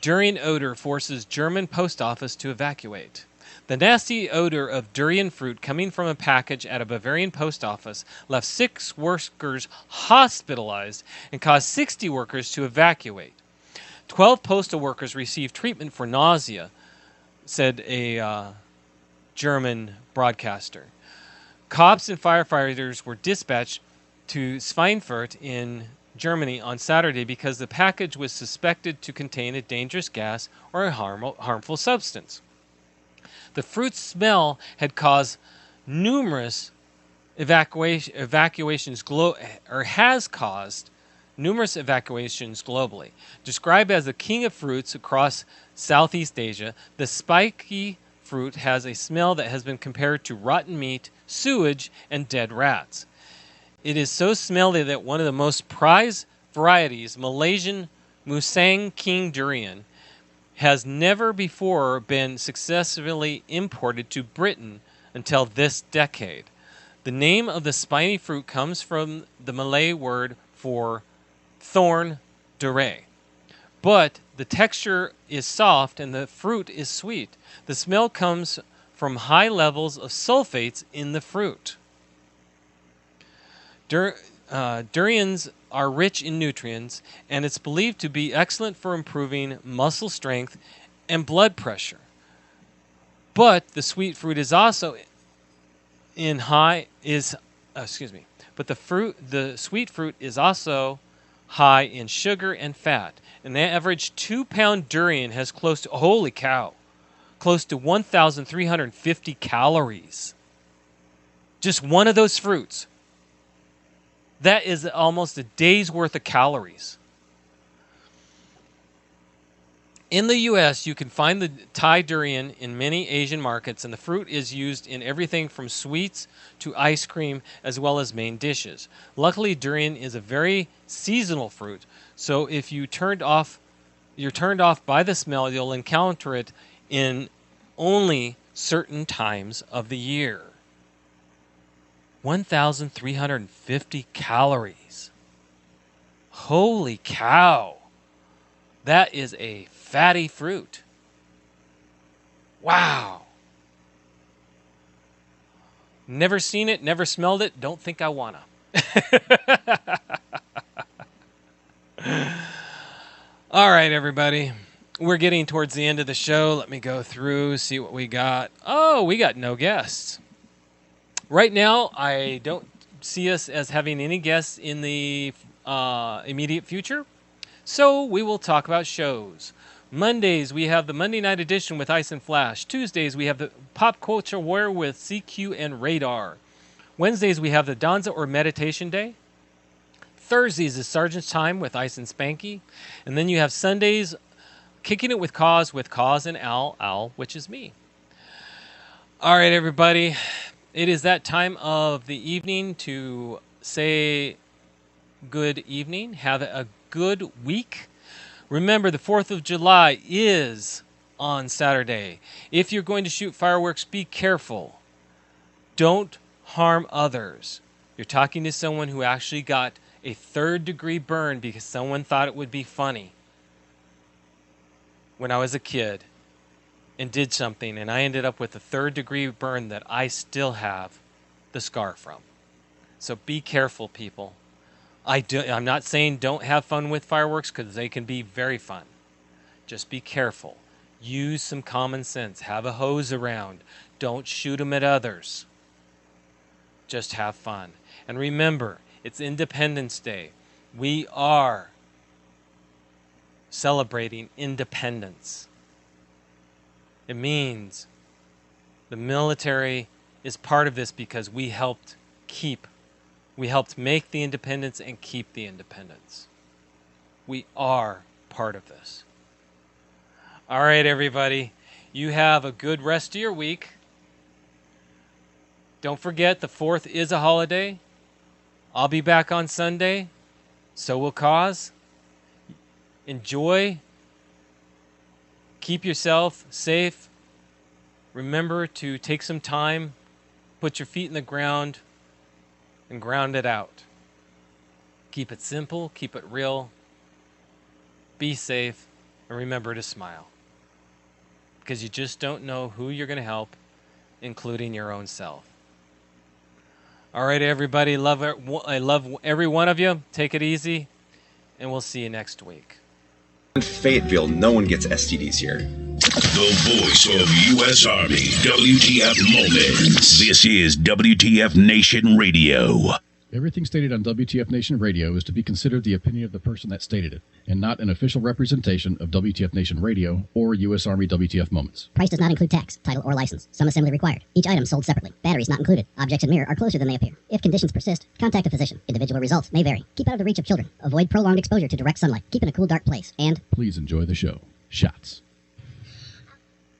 Durian odor forces German post office to evacuate. The nasty odor of durian fruit coming from a package at a Bavarian post office left 6 workers hospitalized and caused 60 workers to evacuate. 12 postal workers received treatment for nausea, said a German broadcaster. Cops and firefighters were dispatched to Schweinfurt in Germany on Saturday because the package was suspected to contain a dangerous gas or a harmful substance. The fruit's smell had caused numerous evacuations globally. Described as the king of fruits across Southeast Asia, the spiky fruit has a smell that has been compared to rotten meat, sewage, and dead rats. It is so smelly that one of the most prized varieties, Malaysian Musang King durian, has never before been successfully imported to Britain until this decade. The name of the spiny fruit comes from the Malay word for thorn, dure. But the texture is soft and the fruit is sweet. The smell comes from high levels of sulfates in the fruit. Durians are rich in nutrients, and it's believed to be excellent for improving muscle strength and blood pressure. But the sweet fruit is also the sweet fruit is also high in sugar and fat. An average 2-pound durian has close to 1,350 calories. Just one of those fruits. That is almost a day's worth of calories. In the U.S., you can find the Thai durian in many Asian markets, and the fruit is used in everything from sweets to ice cream, as well as main dishes. Luckily, durian is a very seasonal fruit, so if you're turned off by the smell, you'll encounter it in only certain times of the year. 1,350 calories. Holy cow! That is a fatty fruit. Wow. Never seen it, never smelled it, don't think I wanna. All right, everybody. We're getting towards the end of the show. Let me go through, see what we got. Oh, we got no guests. Right now, I don't see us as having any guests in the immediate future. So we will talk about shows. Mondays, we have the Monday Night Edition with Ice and Flash. Tuesdays, we have the Pop Culture War with CQ and Radar. Wednesdays, we have the Danza or Meditation Day. Thursdays is Sergeant's Time with Ice and Spanky. And then you have Sundays, Kicking It with Cause and Al, which is me. All right, everybody. It is that time of the evening to say good evening. Have a good week. Remember, the 4th of July is on Saturday. If you're going to shoot fireworks, be careful. Don't harm others. You're talking to someone who actually got a 3rd-degree burn because someone thought it would be funny when I was a kid and did something, and I ended up with a 3rd-degree burn that I still have the scar from. So be careful, people. I'm not saying don't have fun with fireworks, because they can be very fun. Just be careful. Use some common sense. Have a hose around. Don't shoot them at others. Just have fun. And remember, it's Independence Day. We are celebrating independence. It means the military is part of this because we helped make the independence and keep the independence. We are part of this. All right, everybody. You have a good rest of your week. Don't forget, the 4th is a holiday. I'll be back on Sunday. So will Cause. Enjoy. Keep yourself safe. Remember to take some time, put your feet in the ground, and ground it out. Keep it simple, keep it real. Be safe, and remember to smile. Because you just don't know who you're going to help, including your own self. All right, everybody. I love every one of you. Take it easy, and we'll see you next week. In Fayetteville, no one gets STDs here. The voice of U.S. Army, WTF Moments. This is WTF Nation Radio. Everything stated on WTF Nation Radio is to be considered the opinion of the person that stated it, and not an official representation of WTF Nation Radio or U.S. Army WTF Moments. Price does not include tax, title, or license. Some assembly required. Each item sold separately. Batteries not included. Objects in mirror are closer than they appear. If conditions persist, contact a physician. Individual results may vary. Keep out of the reach of children. Avoid prolonged exposure to direct sunlight. Keep in a cool, dark place. And please enjoy the show. Shots.